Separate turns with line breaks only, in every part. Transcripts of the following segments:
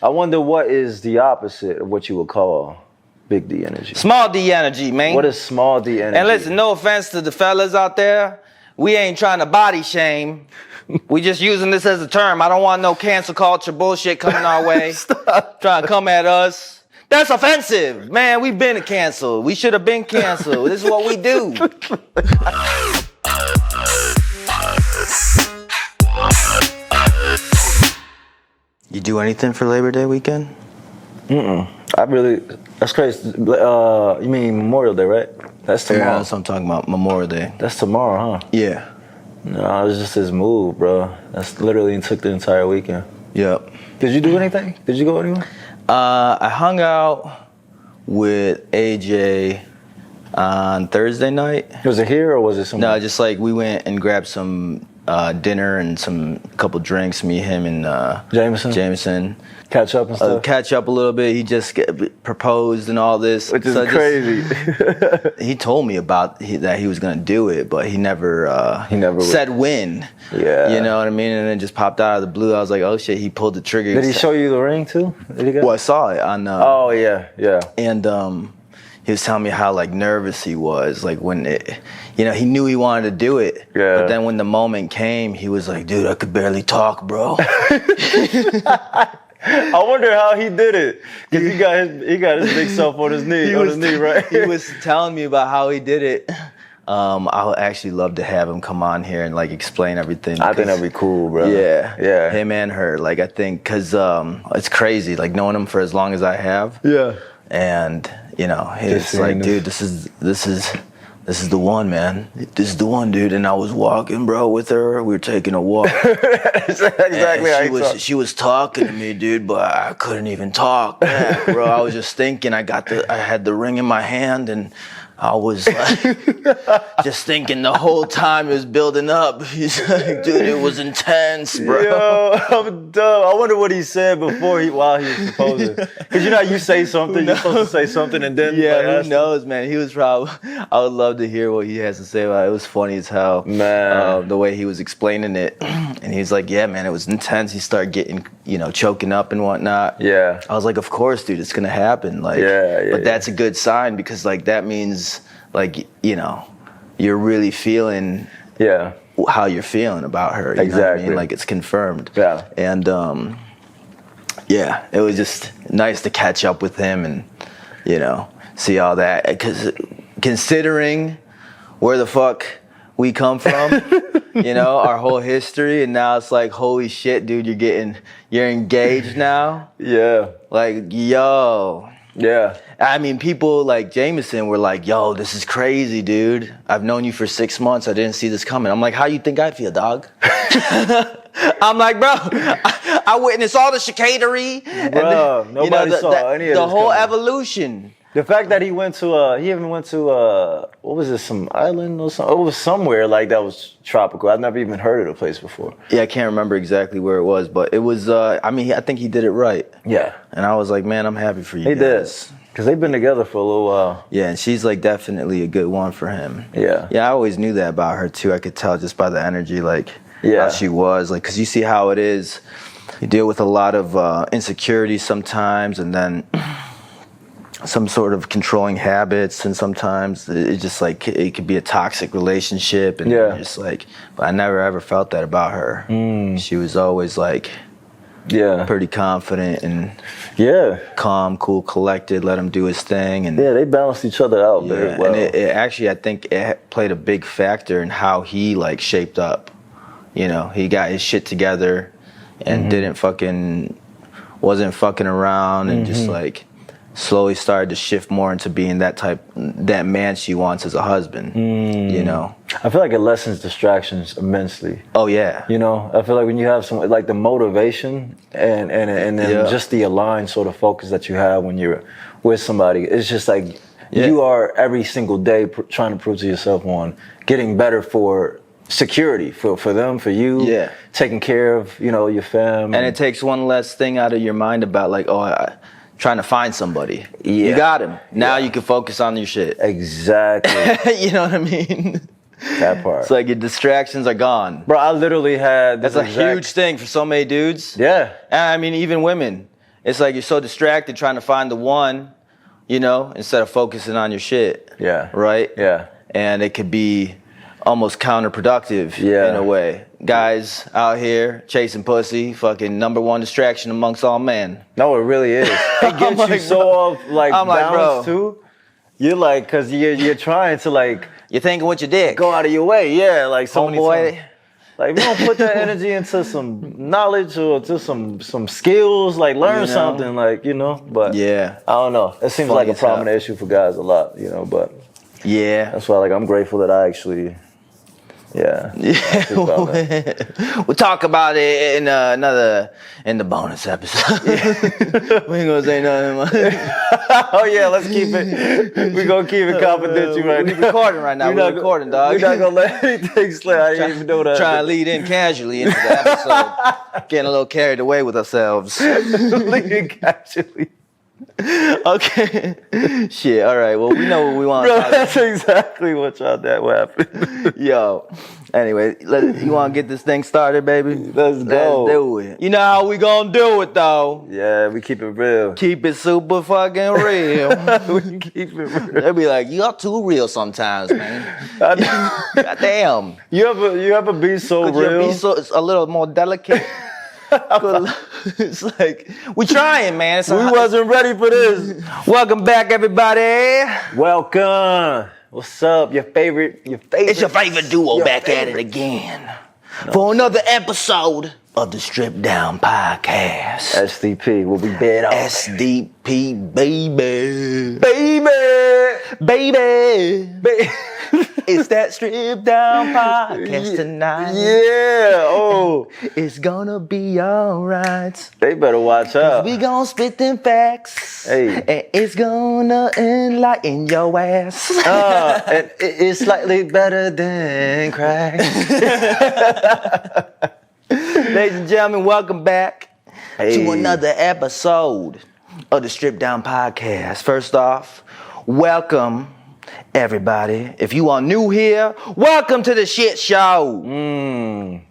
I wonder what is the opposite of what you would call big D energy.
Small D energy, man.
What is small D energy?
And listen, no offense to the fellas out there. We ain't trying to body shame. We just using this as a term. I don't want no cancel culture bullshit coming our way.
Stop.
Trying to come at us. That's offensive. Man, we've been canceled. We should have been canceled. This is what we do. You do anything for Labor Day weekend?
That's crazy. You mean Memorial Day, right? That's tomorrow.
Yeah, that's what I'm talking about, Memorial Day.
That's tomorrow, huh?
Yeah.
No, it was just his move, bro. That's literally took the entire weekend.
Yep.
Did you do anything? Did you go anywhere?
I hung out with AJ on Thursday night.
Was it here or was it somewhere?
No, just like we went and grabbed some dinner and couple drinks, me, him, and Jameson.
Catch up and stuff?
Catch up a little bit. He just proposed and all this.
Which is crazy.
He told me about that he was going to do it, but he never said when.
Yeah.
You know what I mean? And then just popped out of the blue. I was like, oh shit, he pulled the trigger.
Did he show you the ring too?
Well, I saw it on...
oh, yeah.
And he was telling me how like nervous he was, like when he knew he wanted to do it.
Yeah.
But then when the moment came, he was like, dude, I could barely talk, bro.
I wonder how he did it, because he got his big self on his knee, right?
He was telling me about how he did it. I would actually love to have him come on here and like explain everything.
I think that'd be cool, bro.
Yeah. Him and her, like I think, because it's crazy, like knowing him for as long as I have.
Yeah.
And it's like, dude, this is the one, man. This is the one, dude. And I was walking, bro, with her. We were taking a walk.
That's exactly how
she was talking to me, dude, but I couldn't even talk back, bro. I was just thinking. I had the ring in my hand, and I was like, just thinking the whole time it was building up. He's like, dude, it was intense, bro.
Yo, I'm dumb. I wonder what he said while he was proposing. Because you say something, you're supposed to say something, and then...
Yeah, who knows, man. He was probably... I would love to hear what he has to say about it. It was funny as hell.
Man.
The way he was explaining it. And he was like, yeah, man, it was intense. He started getting, choking up and whatnot.
Yeah.
I was like, of course, dude, it's going to happen. Like, but that's a good sign, because, like, that means... like, you're really feeling how you're feeling about her. You know what I mean? Like, it's confirmed.
Yeah.
And, it was just nice to catch up with him and, see all that. Because considering where the fuck we come from, our whole history, and now it's like, holy shit, dude, you're engaged now?
Yeah.
Like, yo...
Yeah.
I mean, people like Jameson were like, yo, this is crazy, dude. I've known you for 6 months. I didn't see this coming. I'm like, how you think I feel, dog? I'm like, bro, I witnessed all the chicanery.
Bro, nobody saw any of this
the whole
coming.
Evolution.
The fact that he went to, he even went to, what was it, some island or something? It was somewhere like that was tropical. I've never even heard of the place before.
Yeah, I can't remember exactly where it was, but it was, I think he did it right.
Yeah.
And I was like, man, I'm happy for you
He
guys.
did. Because they've been together for a little while.
Yeah, and she's like definitely a good one for him.
Yeah.
Yeah, I always knew that about her too. I could tell just by the energy, like how she was. Like, because you see how it is. You deal with a lot of insecurity sometimes, and then some sort of controlling habits, and sometimes it's just like it could be a toxic relationship, and you're just like, but I never ever felt that about her. She was always like pretty confident and calm, cool, collected, let him do his thing, and
they balanced each other out very well.
And it actually, I think it played a big factor in how he like shaped up. He got his shit together and wasn't fucking around, and just like slowly started to shift more into being that man she wants as a husband.
I feel like it lessens distractions immensely.
Oh yeah.
I feel like when you have some, like the motivation and then just the aligned sort of focus that you have when you're with somebody, it's just like you are every single day trying to prove to yourself, one, getting better for security for them, for you, taking care of your fam,
and it takes one less thing out of your mind about like, trying to find somebody. You got him. Now you can focus on your shit.
Exactly.
You know what I mean?
That part.
It's like your distractions are gone.
Bro, I literally had...
That's a huge thing for so many dudes.
Yeah.
And I mean, even women. it's like you're so distracted trying to find the one, you know, instead of focusing on your shit.
Yeah.
Right?
Yeah.
And it could be almost counterproductive in a way. Guys out here chasing pussy, fucking number one distraction amongst all men.
No, it really is. It gets you so off balance too. You're like, cause you're trying to like.
You're thinking with your dick.
Go out of your way, yeah. Like so many times. Like if you don't put that energy into some knowledge or to some skills, like learn something, like, you know. But I don't know. It seems like a prominent issue for guys a lot, you know. But that's why, like, I'm grateful that I actually.
We'll talk about it in the bonus episode. We ain't gonna say nothing.
Oh yeah, let's keep it. We're gonna keep it confidential right now.
We're recording right now. We're recording, dog.
We're not gonna let anything slip. I didn't even know that.
Trying to lead in casually into the episode. Getting a little carried away with ourselves.
Leading casually.
Okay. Shit. All right. Well, we know what we want.
Bro, that's exactly what y'all that will happen.
Yo. Anyway, you want to get this thing started, baby?
Let's go.
Let's do it. You know how we gonna do it, though?
Yeah, we keep it real.
Keep it super fucking real.
We keep it real.
They'll be like, you're too real sometimes, man. Goddamn.
You ever be so real?
It's a little more delicate. It's like, we trying, man.
We wasn't ready for this.
Welcome back, everybody.
Welcome. What's up? Your favorite.
It's your favorite duo back at it again for another episode of the Stripped Down Podcast.
SDP. We'll be bed on.
SDP, baby.
Baby.
It's that Stripped Down Podcast tonight.
Yeah. Oh.
It's gonna be alright.
They better watch out.
We gonna spit them facts.
Hey.
And it's gonna enlighten your ass.
And it's slightly better than crack.
Ladies and gentlemen, welcome back to another episode of the Stripped Down Podcast. First off, welcome everybody. If you are new here, welcome to the shit show.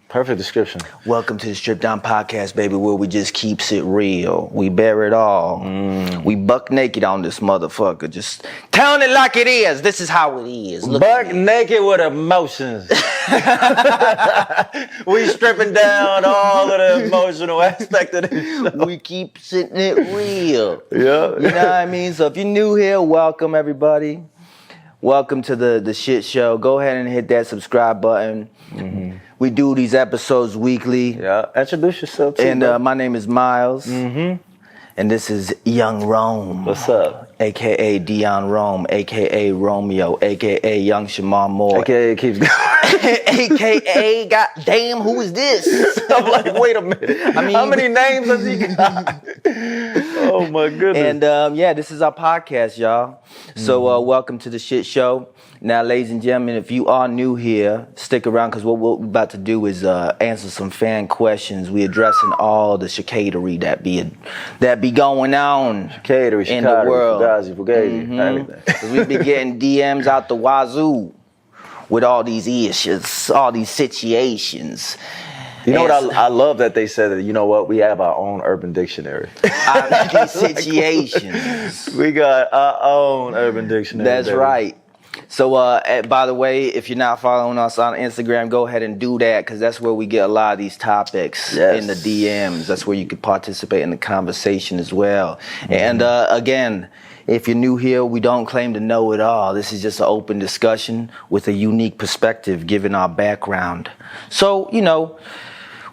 Perfect description.
Welcome to the Stripped Down Podcast, baby, where we just keeps it real. We bear it all. We buck naked on this motherfucker. Just telling it like it is. This is how it is. Look
buck naked with emotions. We stripping down all of the emotional aspect of this show.
We keep sitting it real.
Yeah.
You know what I mean? So if you're new here, welcome everybody. Welcome to the shit show. Go ahead and hit that subscribe button. We do these episodes weekly.
Yeah, introduce yourself too.
And my name is Myles. And this is Young Rome.
What's up?
AKA Dion Rome, AKA Romeo, AKA Young Shamar Moore.
AKA keeps going.
AKA goddamn, who is this?
I'm like, wait a minute. I mean, how many names has he got? Oh my goodness.
And this is our podcast, y'all. So welcome to the shit show. Now, ladies and gentlemen, if you are new here, stick around because what we're about to do is answer some fan questions. We're addressing all the chicanery that be going on in the world.
Everything.
Because we be getting DMs out the wazoo with all these issues, all these situations.
You know what I love that they said that, you know what, we have our own urban dictionary.
These situations.
We got our own urban dictionary.
That's
baby.
right. So, by the way, if you're not following us on Instagram, go ahead and do that because that's where we get a lot of these topics in the DMs. That's where you can participate in the conversation as well. And again, if you're new here, we don't claim to know it all. This is just an open discussion with a unique perspective given our background. So, you know,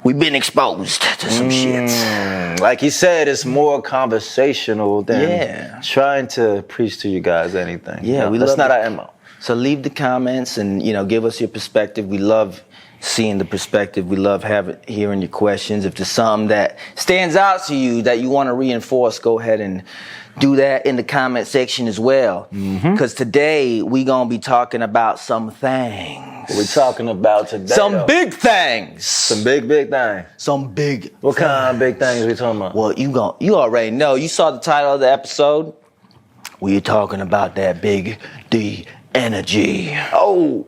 we've been exposed to some shit.
Like you said, it's more conversational than trying to preach to you guys anything.
Yeah,
that's not our MO.
So leave the comments and, you know, give us your perspective. We love seeing the perspective. We love hearing your questions. If there's something that stands out to you that you want to reinforce, go ahead and do that in the comment section as well. Because today we going to be talking about some things.
What we talking about today?
Some big things.
Some big things.
Some big
What kind of big things we talking about?
Well, you already know. You saw the title of the episode. We're talking about that big D energy. Oh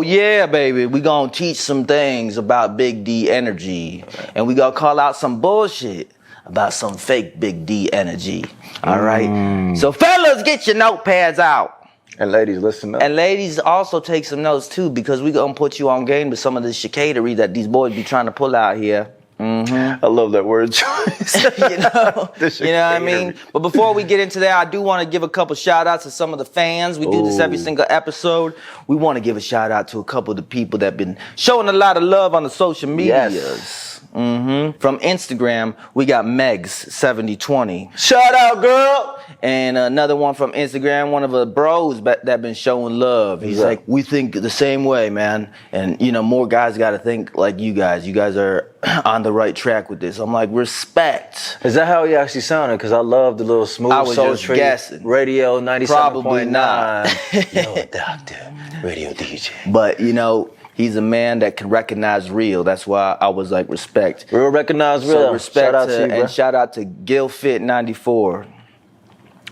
yeah, baby. We gonna teach some things about big D energy. And we gonna call out some bullshit about some fake big D energy. All right. So fellas, get your notepads out.
And ladies, listen up.
And ladies, also take some notes too, because we're gonna put you on game with some of the chicanery that these boys be trying to pull out here.
I love that word choice.
you know what I mean? But before we get into that, I do want to give a couple shout outs to some of the fans. We do this every single episode. We want to give a shout out to a couple of the people that have been showing a lot of love on the social medias.
Yes.
From Instagram, we got Megs7020.
Shout out, girl.
And another one from Instagram, one of the bros that been showing love. He's like, we think the same way, man. And, you know, more guys got to think like you guys. You guys are on the right track with this. I'm like, respect.
Is that how he actually sounded? Because I love the little smooth
I was just
sultry
guessing.
Radio 97.9.
Probably not.
Yo, doctor, radio DJ.
But, you know, he's a man that can recognize real. That's why I was like, respect.
Real recognize real.
So respect
shout out to you, bro.
And shout out to GilFit94.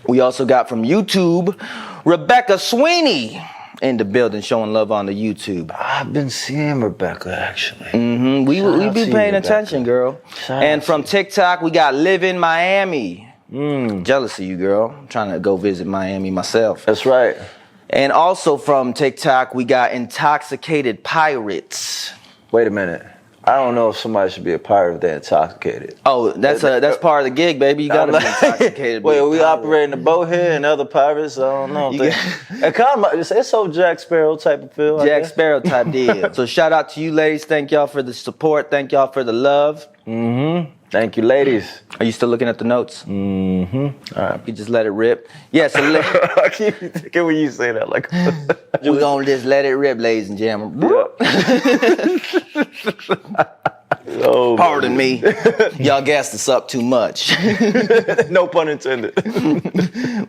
We also got from YouTube, Rebecca Sweeney in the building showing love on the YouTube.
I've been seeing Rebecca, actually.
We be paying attention, girl. And from TikTok, we got Live in Miami. Jealous of you, girl. I'm trying to go visit Miami myself.
That's right.
And also from TikTok, we got Intoxicated Pirates.
Wait a minute. I don't know if somebody should be a pirate if they're intoxicated.
Oh, that's part of the gig, baby. You gotta be intoxicated.
Wait, we operating the boat here and other pirates? I don't know. It's so Jack Sparrow type of feel.
Jack Sparrow type deal. So shout out to you ladies. Thank y'all for the support. Thank y'all for the love.
Thank you, ladies.
Are you still looking at the notes?
All right.
You just let it rip. Yeah, so
I keep thinking when you say that. Like,
we're gonna just let it rip, ladies and gentlemen.
Oh,
pardon me. Y'all gassed us up too much.
No pun intended.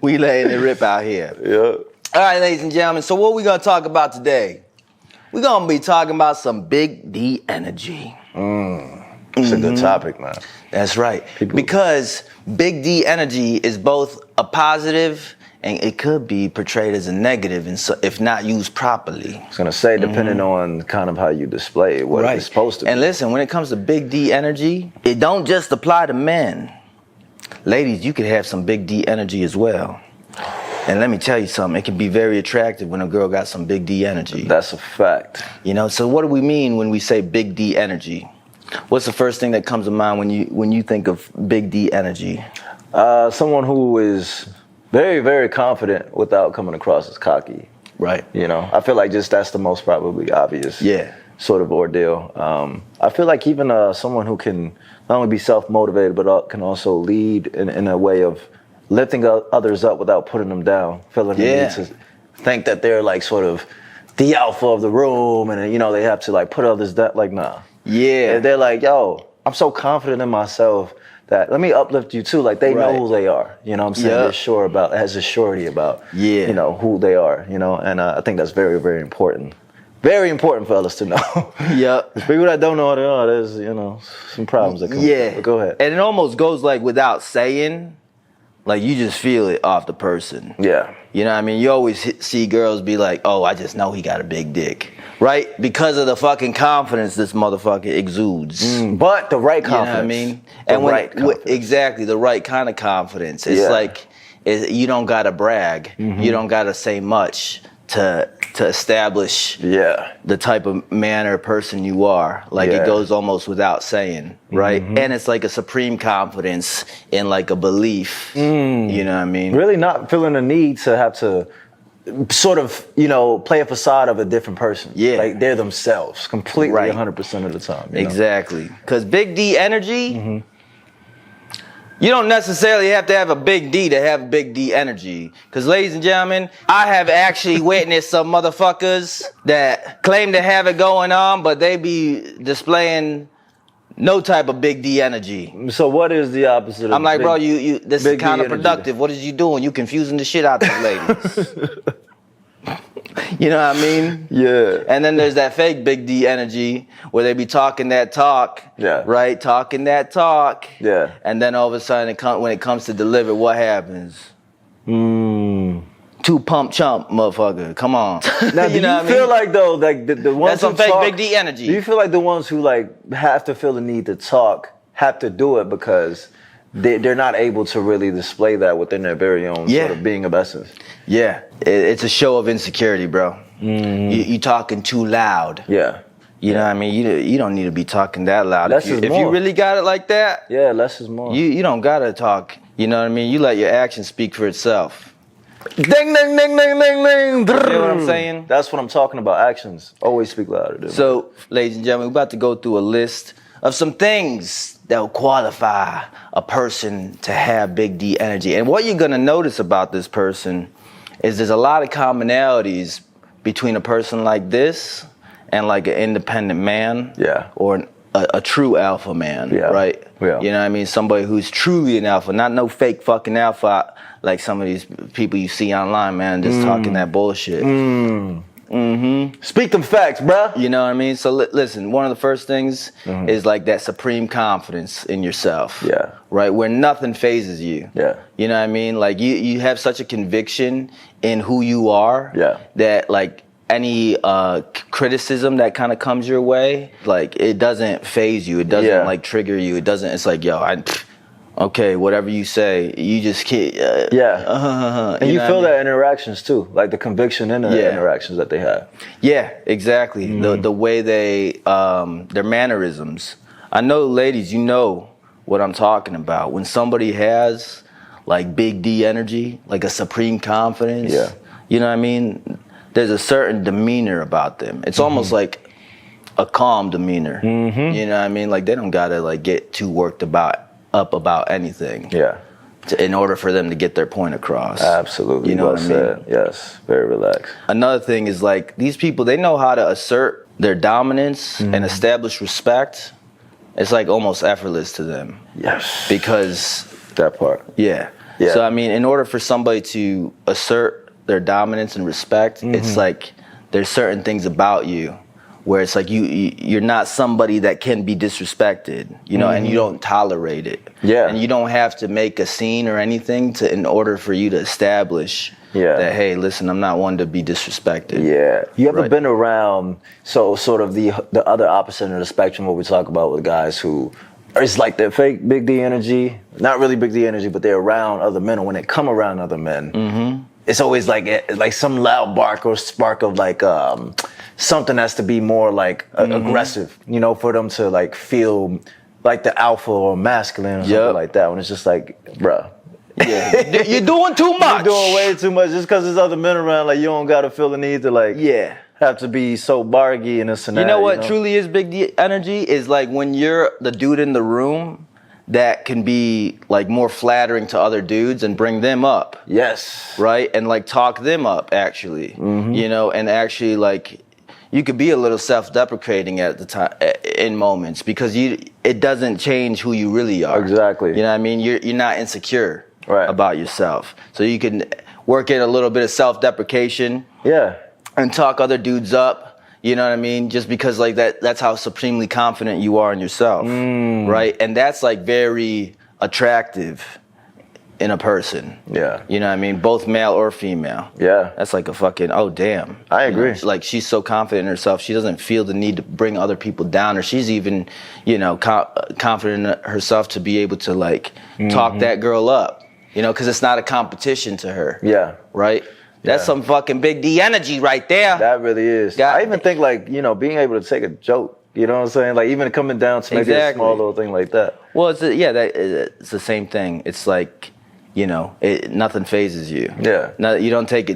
We letting it rip out here.
Yeah.
All right, ladies and gentlemen. So what we gonna talk about today? We're gonna be talking about some big D energy.
It's a good topic, man.
That's right. Because big D energy is both a positive and it could be portrayed as a negative if not used properly.
I was going to say, depending on kind of how you display it, what it's supposed to be.
And listen, when it comes to big D energy, it don't just apply to men. Ladies, you could have some big D energy as well. And let me tell you something, it can be very attractive when a girl got some big D energy.
That's a fact.
You know, so what do we mean when we say big D energy? What's the first thing that comes to mind when you think of big D energy?
Someone who is very, very confident without coming across as cocky.
Right.
You know, I feel like just that's the most probably obvious sort of ordeal. I feel like even someone who can not only be self-motivated, but can also lead in a way of lifting others up without putting them down, feeling the need to think that they're like sort of the alpha of the room and, you know, they have to like put others down. Like, nah.
Yeah.
And they're like, yo, I'm so confident in myself that let me uplift you too. Like they know who they are. You know what I'm saying? They're sure about, has a surety about, you know, who they are, you know? And I think that's very, very important. Very important for us to know. People that don't know what they are, there's, you know, some problems that come. But go ahead.
And it almost goes like without saying, like you just feel it off the person.
Yeah.
You know what I mean? You always see girls be like, oh, I just know he got a big dick. Right? Because of the fucking confidence this motherfucker exudes.
But the right confidence.
You know what I mean? Exactly, the right kind of confidence. It's like, you don't gotta brag. You don't gotta say much to establish the type of man or person you are. Like it goes almost without saying, right? And it's like a supreme confidence in like a belief. You know what I mean?
Really not feeling the need to have to sort of, you know, play a facade of a different person. Yeah. Like they're themselves completely 100% of the time. You know?
Exactly. Because big D energy, you don't necessarily have to have a big D to have big D energy. Because ladies and gentlemen, I have actually witnessed some motherfuckers that claim to have it going on, but they be displaying no type of big D energy.
So what is the opposite of
I'm like, bro, this is counterproductive. What is you doing? You confusing the shit out of the ladies. You know what I mean?
Yeah.
And then there's that fake big D energy where they be talking that talk.
Yeah.
Right? Talking that talk.
Yeah.
And then all of a sudden, when it comes to deliver, what happens? Two pump chump, motherfucker. Come on.
Now, do you feel like though, like the ones
that's some fake big D energy.
Do you feel like the ones who like have to feel the need to talk have to do it because they're not able to really display that within their very own sort of being of essence.
Yeah, it's a show of insecurity, bro. You talking too loud.
Yeah.
You know what I mean? You don't need to be talking that loud.
Less is more.
If you really got it like that,
less is more.
You don't gotta talk. You know what I mean? You let your actions speak for itself.
Ding, ding, ding, ding, ding, ding.
You know what I'm saying?
That's what I'm talking about. Actions always speak louder. Dude.
So, ladies and gentlemen, we're about to go through a list of some things that will qualify a person to have big D energy. And what you're gonna notice about this person is there's a lot of commonalities between a person like this and like an independent man, or a true alpha man, right?
Yeah.
You know what I mean? Somebody who's truly an alpha, not no fake fucking alpha like some of these people you see online, man, just talking that bullshit.
Speak them facts, bruh.
You know what I mean? So listen, one of the first things is like that supreme confidence in yourself.
Yeah.
Right? Where nothing phases you.
Yeah.
You know what I mean? Like you have such a conviction in who you are that like any criticism that kind of comes your way, like it doesn't phase you. It doesn't like trigger you. It doesn't, it's like, yo, okay, whatever you say, you just can't.
And you feel that in interactions too, like the conviction in the interactions that they have.
Yeah, exactly. The way they, their mannerisms. I know, ladies, you know what I'm talking about. When somebody has like big D energy, like a supreme confidence, you know what I mean? There's a certain demeanor about them. It's almost like a calm demeanor. You know what I mean? Like they don't gotta like get too worked up about anything. In order for them to get their point across.
Absolutely.
You know what I mean?
Yes. Very relaxed.
Another thing is like these people, they know how to assert their dominance and establish respect. It's like almost effortless to them.
Yes.
Because
that part.
Yeah. So I mean, in order for somebody to assert their dominance and respect, it's like there's certain things about you where it's like you're not somebody that can be disrespected, you know, and you don't tolerate it. And you don't have to make a scene or anything in order for you to establish that, hey, listen, I'm not one to be disrespected.
You ever been around, so sort of the other opposite end of the spectrum, what we talk about with guys who, it's like they're fake big D energy, not really big D energy, but they're around other men, or when they come around other men, it's always like some loud bark or spark of like something has to be more like aggressive, you know, for them to like feel like the alpha or masculine or something like that. When it's just like, bruh.
You're doing too much.
You're doing way too much. Just because there's other men around, like you don't gotta feel the need to like have to be so bargy in a scenario.
You know what truly is big D energy is like when you're the dude in the room that can be like more flattering to other dudes and bring them up. Right? And like talk them up actually. You know, and actually like you could be a little self-deprecating at the time in moments because it doesn't change who you really are.
Exactly.
You know what I mean? You're not insecure about yourself. So you can work in a little bit of self-deprecation. And talk other dudes up. You know what I mean? Just because like that's how supremely confident you are in yourself. Right? And that's like very attractive in a person. You know what I mean? Both male or female. That's like a fucking, oh damn.
I agree.
You know, like she's so confident in herself, she doesn't feel the need to bring other people down, or she's even, you know, confident in herself to be able to like talk that girl up. You know, because it's not a competition to her. Right? That's some fucking big D energy right there.
That really is. I even think like, you know, being able to take a joke, you know what I'm saying? Like even coming down to maybe a small little thing like that.
Well, it's the same thing. It's like, you know, nothing phases you. No, you don't take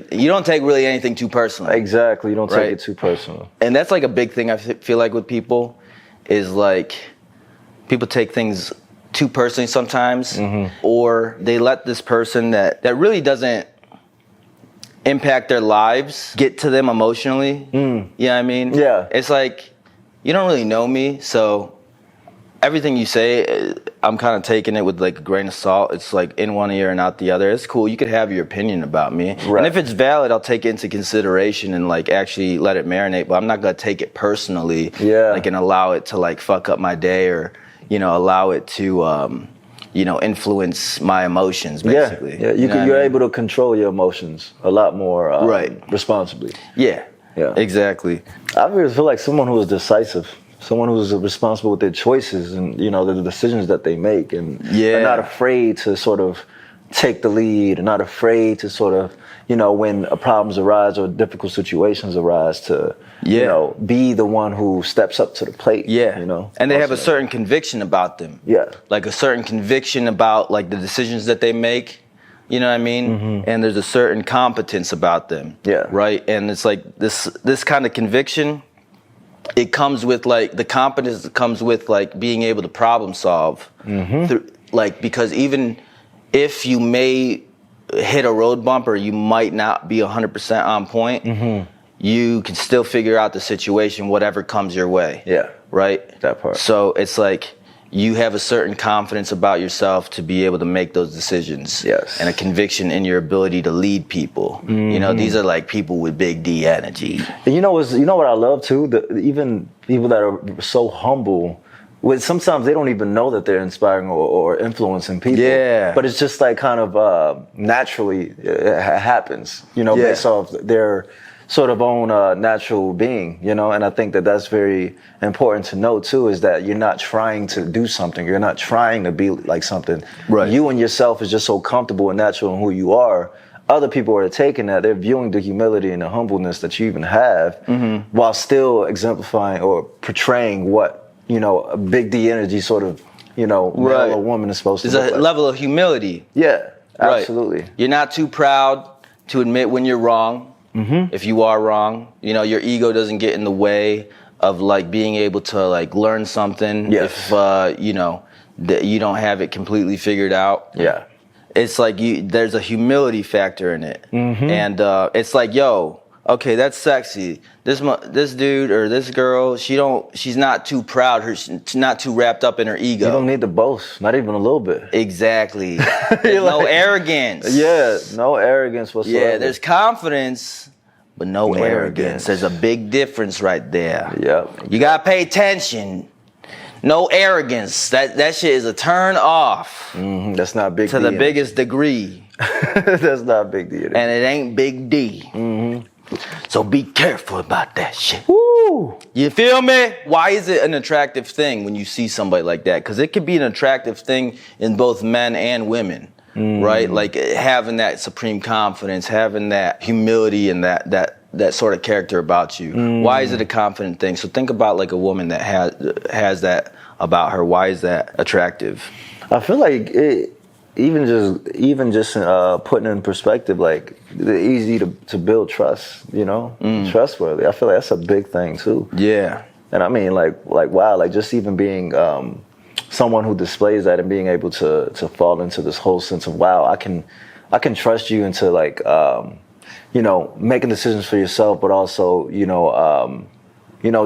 really anything too personal.
Exactly. You don't take it too personal.
And that's like a big thing I feel like with people is like people take things too personally sometimes, or they let this person that really doesn't impact their lives get to them emotionally. You know what I mean? It's like, you don't really know me, so everything you say, I'm kind of taking it with like a grain of salt. It's like in one ear and out the other. It's cool. You could have your opinion about me. And if it's valid, I'll take it into consideration and like actually let it marinate, but I'm not going to take it personally. Like and allow it to like fuck up my day or, you know, allow it to, you know, influence my emotions, basically.
You're able to control your emotions a lot more responsibly.
Exactly.
I really feel like someone who is decisive Someone who's responsible with their choices and, the decisions that they make, and are not afraid to sort of take the lead, and not afraid to sort of, when problems arise or difficult situations arise, to, be the one who steps up to the plate.
And they have a certain conviction about them. Like a certain conviction about like the decisions that they make. You know what I mean? Mm-hmm. And there's a certain competence about them. Right? And it's like this kind of conviction, it comes with like the competence that comes with like being able to problem solve. Mm-hmm. Because even if you may hit a road bump or you might not be 100% on point, mm-hmm. you can still figure out the situation, whatever comes your way. Right?
That part.
So it's like you have a certain confidence about yourself to be able to make those decisions. And a conviction in your ability to lead people. Mm-hmm. These are like people with big D energy.
And you know what I love too? Even people that are so humble, sometimes they don't even know that they're inspiring or influencing people. But it's just like kind of naturally it happens, based off their sort of own natural being, and I think that that's very important to know too, is that you're not trying to do something, you're not trying to be like something. You and yourself is just so comfortable and natural in who you are. Other people are taking that, they're viewing the humility and the humbleness that you even have, mm-hmm. while still exemplifying or portraying what, a big D energy sort of, male or woman is supposed to
There's
look
a
like.
level of humility.
Absolutely.
You're not too proud to admit when you're wrong. Mm-hmm. If you are wrong, your ego doesn't get in the way of like being able to like learn something. If that you don't have it completely figured out. It's like there's a humility factor in it. Mm-hmm. And it's like, okay, that's sexy. This dude or this girl, she's not too proud. She's not too wrapped up in her ego.
You don't need to boast, not even a little bit.
Exactly. There's no arrogance.
No arrogance whatsoever.
There's confidence, but no arrogance. There's a big difference right there. You gotta pay attention. No arrogance. That shit is a turn off.
Mm-hmm. That's not big D.
To the biggest degree.
That's not big D.
And it ain't big D. Mm-hmm. So be careful about that shit.
Woo!
You feel me? Why is it an attractive thing when you see somebody like that? Because it could be an attractive thing in both men and women, right? Like having that supreme confidence, having that humility and that sort of character about you. Why is it a confident thing? So think about like a woman that has that about her. Why is that attractive?
I feel like even just putting it in perspective, like it's easy to build trust, trustworthy. I feel like that's a big thing too. And I mean, like wow, like just even being someone who displays that and being able to fall into this whole sense of wow, I can trust you into like making decisions for yourself, but also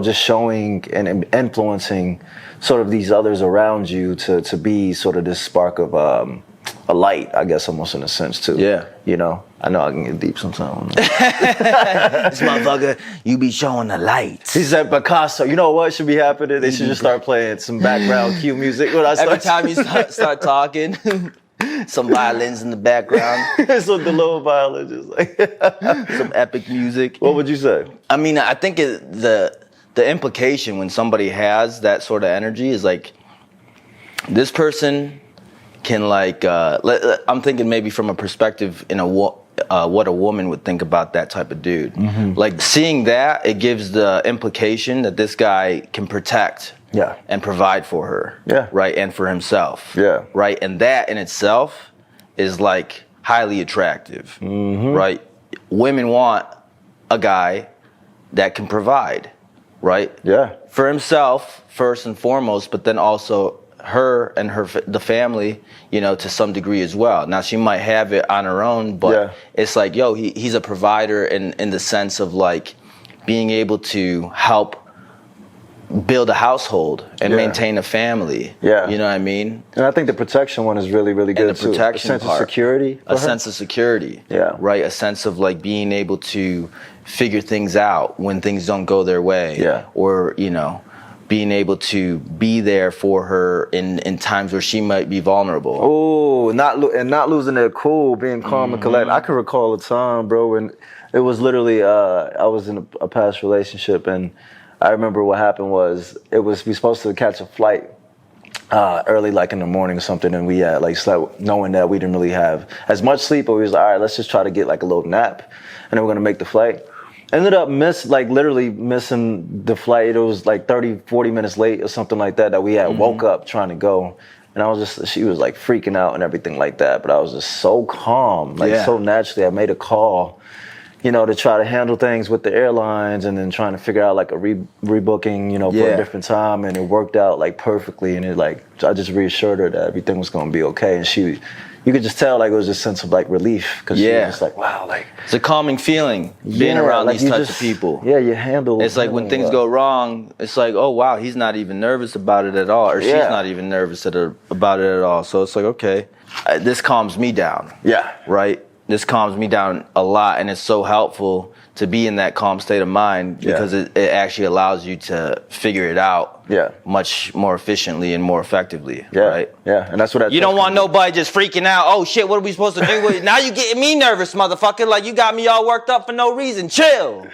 just showing and influencing sort of these others around you to be sort of this spark of a light, I guess, almost in a sense too. I know I can get deep sometimes.
This motherfucker, you be showing the lights.
He said Picasso. You know what should be happening? They should just start playing some background cue music.
Every time you start talking, some violins in the background.
Some little violin, just like
some epic music.
What would you say? I
mean, I think the implication when somebody has that sort of energy is like this person can like I'm thinking maybe from a perspective in what a woman would think about that type of dude. Mm-hmm. Like seeing that, it gives the implication that this guy can protect and provide for her, right, and for himself, right, and that in itself is like highly attractive, right? Women want a guy that can provide, right, for himself first and foremost, but then also her and the family, to some degree as well. Now she might have it on her own, but it's like, he's a provider in the sense of like being able to help build a household and maintain a family. You know what I mean?
And I think the protection one is really, really good
and the protection
too. A sense of security.
Sense of security. Right? A sense of like being able to figure things out when things don't go their way. Or, being able to be there for her in times where she might be vulnerable.
Oh, not losing their cool, being calm and collected. I can recall a time, bro, when it was literally I was in a past relationship and I remember what happened was we were supposed to catch a flight early, like in the morning or something, and we had like slept knowing that we didn't really have as much sleep, but we was like, all right, let's just try to get like a little nap, and then we're gonna make the flight. Ended up literally missing the flight. It was like 30, 40 minutes late or something like that we had woke up trying to go. And she was like freaking out and everything like that, but I was just so calm, so naturally. I made a call, to try to handle things with the airlines, and then trying to figure out like a rebooking, for a different time, and it worked out like perfectly. And I just reassured her that everything was going to be okay, and you could just tell like it was a sense of like relief, because she was just like, wow, like
it's a calming feeling being around these types of people.
Yeah, you handle.
It's like when things go wrong, it's like, oh wow, he's not even nervous about it at all, or she's not even nervous about it at all. So it's like, okay, this calms me down. Yeah, right. This calms me down a lot, and it's so helpful to be in that calm state of mind, because it actually allows you to figure it out much more efficiently and more effectively, right? Yeah, and that's what you don't want nobody just freaking out. Oh shit, what are we supposed to do? Now you getting me nervous, motherfucker. Like you got me all worked up for no reason. Chill.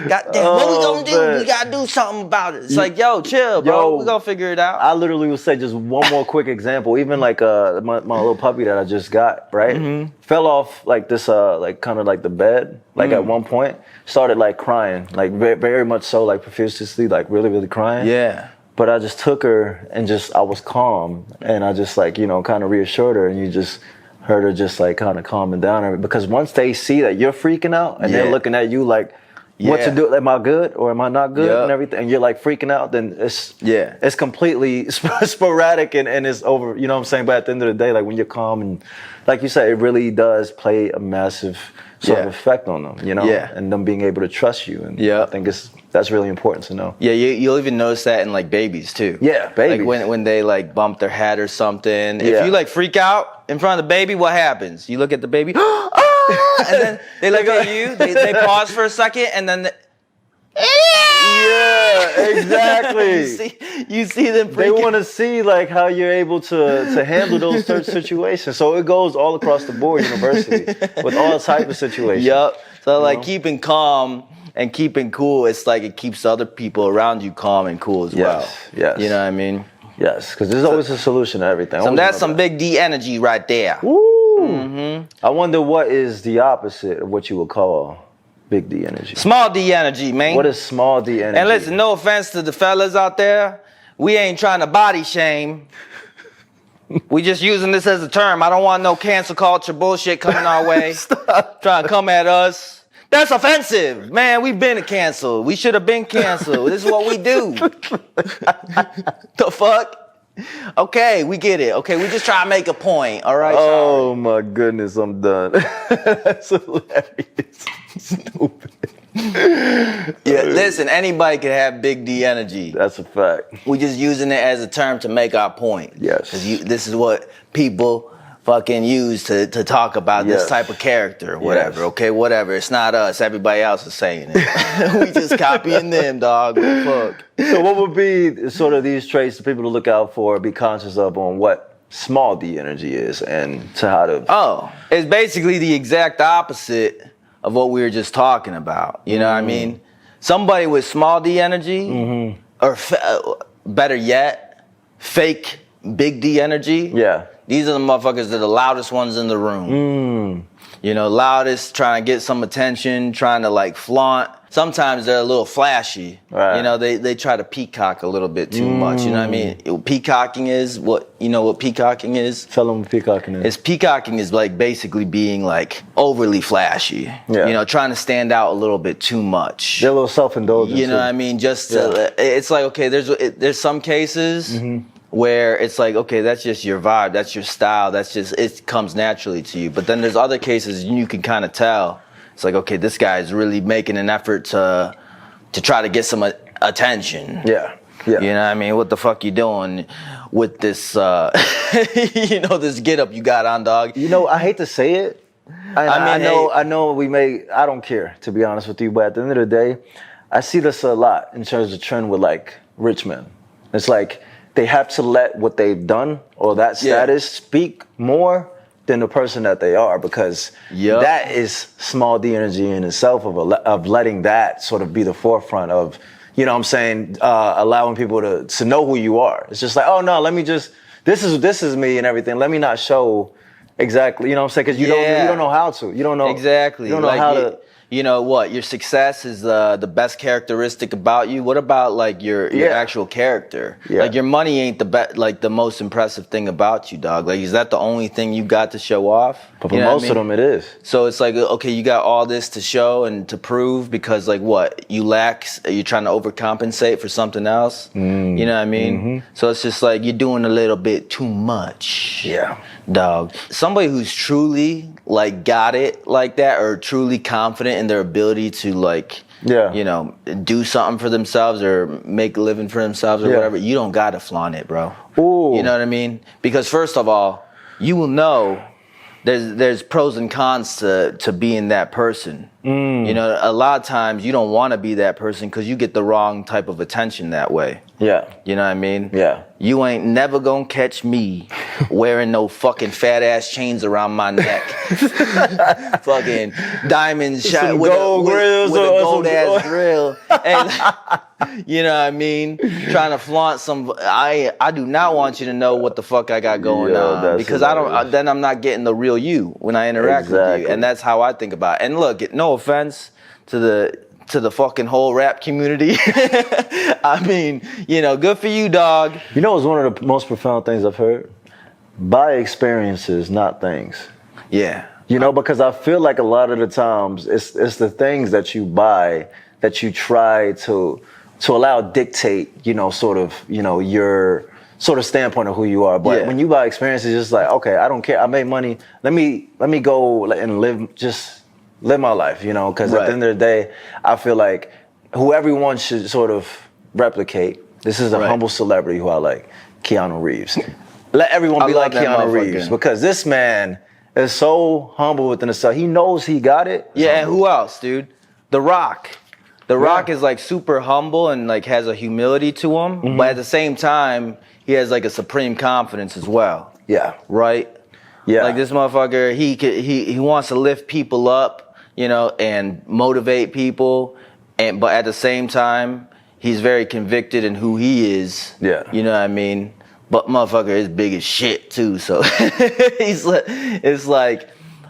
Goddamn, what we gonna do? We gotta do something about it. It's like, yo, chill, bro. We gonna figure it out.
I literally would say just one more quick example. Even like my little puppy that I just got, right? Fell off like this, like kind of like the bed, like at one point, started like crying, like very much so, like profusely, like really, really crying. Yeah. But I just took her and I was calm, and I just like, kind of reassured her, and you just heard her just like kind of calming down. Because once they see that you're freaking out and they're looking at you like, what to do? Am I good or am I not good and everything? And you're like freaking out, then it's completely sporadic and it's over. You know what I'm saying? But at the end of the day, like when you're calm and like you said, it really does play a massive sort of effect on them, and them being able to trust you. And I think that's really important to know. Yeah,
you'll even notice that in like babies too.
Yeah, babies.
Like when they like bump their head or something. If you like freak out in front of the baby, what happens? You look at the baby, and then they look at you, they pause for a second, and then
yeah, exactly.
you see them freaking.
They want to see like how you're able to handle those certain situations. So it goes all across the board, university, with all type of situations.
Yep. So like keeping calm and keeping cool, it's like it keeps other people around you calm and cool as well.
Yes.
You know what I mean?
Yes, because there's always a solution to everything.
So that's some big D energy right there.
Woo! I wonder what is the opposite of what you would call big D energy.
Small D energy, man.
What is small D energy?
And listen, no offense to the fellas out there. We ain't trying to body shame. We just using this as a term. I don't want no cancel culture bullshit coming our way. Stop. Trying to come at us. That's offensive. Man, we've been canceled. We should have been canceled. This is what we do. The fuck? Okay, we get it. Okay, we just try to make a point. All right.
Oh my goodness, I'm done. That's hilarious. Stupid.
Yeah, listen, anybody can have big D energy.
That's a fact.
We're just using it as a term to make our point.
Yes.
Because this is what people fucking use to talk about this type of character or whatever. Okay, whatever. It's not us. Everybody else is saying it. We just copying them, dog. Fuck.
So what would be sort of these traits for people to look out for, be conscious of on what small D energy is and to how to...
Oh, it's basically the exact opposite of what we were just talking about. You know what I mean? Somebody with small D energy, or better yet, fake big D energy. Yeah. These are the motherfuckers that are the loudest ones in the room. You know, loudest, trying to get some attention, trying to like flaunt. Sometimes they're a little flashy. Right. You know, they try to peacock a little bit too much. You know what I mean? Peacocking is what peacocking is?
Tell them what peacocking is.
Peacocking is like basically being like overly flashy. Yeah. You know, trying to stand out a little bit too much.
They're a little self-indulgent.
You know what I mean? Just to, it's like, okay, there's some cases where it's like, okay, that's just your vibe, that's your style, it comes naturally to you. But then there's other cases you can kind of tell. It's like, okay, this guy is really making an effort to try to get some attention. Yeah. You know what I mean? What the fuck you doing with this, this get up you got on, dog?
You know, I hate to say it. I know I don't care, to be honest with you, but at the end of the day, I see this a lot in terms of trend with like rich men. It's like, they have to let what they've done or that status speak more than the person that they are, because that is small D energy in itself of letting that sort of be the forefront of, you know what I'm saying, allowing people to know who you are. It's just like, oh no, let me just, this is me and everything. Let me not show exactly, you know what I'm saying? Because you don't know how to. You don't know.
Exactly.
You don't know like how to.
You know what? Your success is the best characteristic about you. What about like your actual character? Yeah. Like your money ain't the most impressive thing about you, dog. Like, is that the only thing you got to show off?
But for most of them, it is.
So it's like, okay, you got all this to show and to prove because like what? You're trying to overcompensate for something else. You know what I mean? Mm-hmm. So it's just like you're doing a little bit too much.
Yeah.
Dog. Somebody who's truly like got it like that or truly confident in their ability to like, you know, do something for themselves or make a living for themselves or whatever, you don't gotta flaunt it, bro.
Ooh.
You know what I mean? Because first of all, you will know there's pros and cons to being that person. You know, a lot of times you don't want to be that person because you get the wrong type of attention that way. Yeah. You know what I mean?
Yeah.
You ain't never gonna catch me wearing no fucking fat ass chains around my neck. Fucking diamonds shot with a gold ass grill. And, you know what I mean? Trying to flaunt some. I do not want you to know what the fuck I got going on because then I'm not getting the real you when I interact with you, and that's how I think about it. And look, no offense to the fucking whole rap community. I mean, you know, good for you, dog.
You know, it's one of the most profound things I've heard. Buy experiences, not things.
Yeah.
You know, because I feel like a lot of the times it's the things that you buy that you try to allow dictate, you know, sort of, you know, your sort of standpoint of who you are. But when you buy experiences, it's just like, okay, I don't care. I made money. Let me go and live my life, you know, because at the end of the day, I feel like who everyone should sort of replicate. This is a humble celebrity who I like, Keanu Reeves. Let everyone be like Keanu Reeves because this man is so humble within himself. He knows he got it.
Yeah, and who else, dude? The Rock. The Rock is like super humble and like has a humility to him, but at the same time, he has like a supreme confidence as well.
Yeah.
Right? Yeah. Like this motherfucker, he wants to lift people up, you know, and motivate people, but at the same time, he's very convicted in who he is. Yeah. You know what I mean? But motherfucker is big as shit too, so it's like,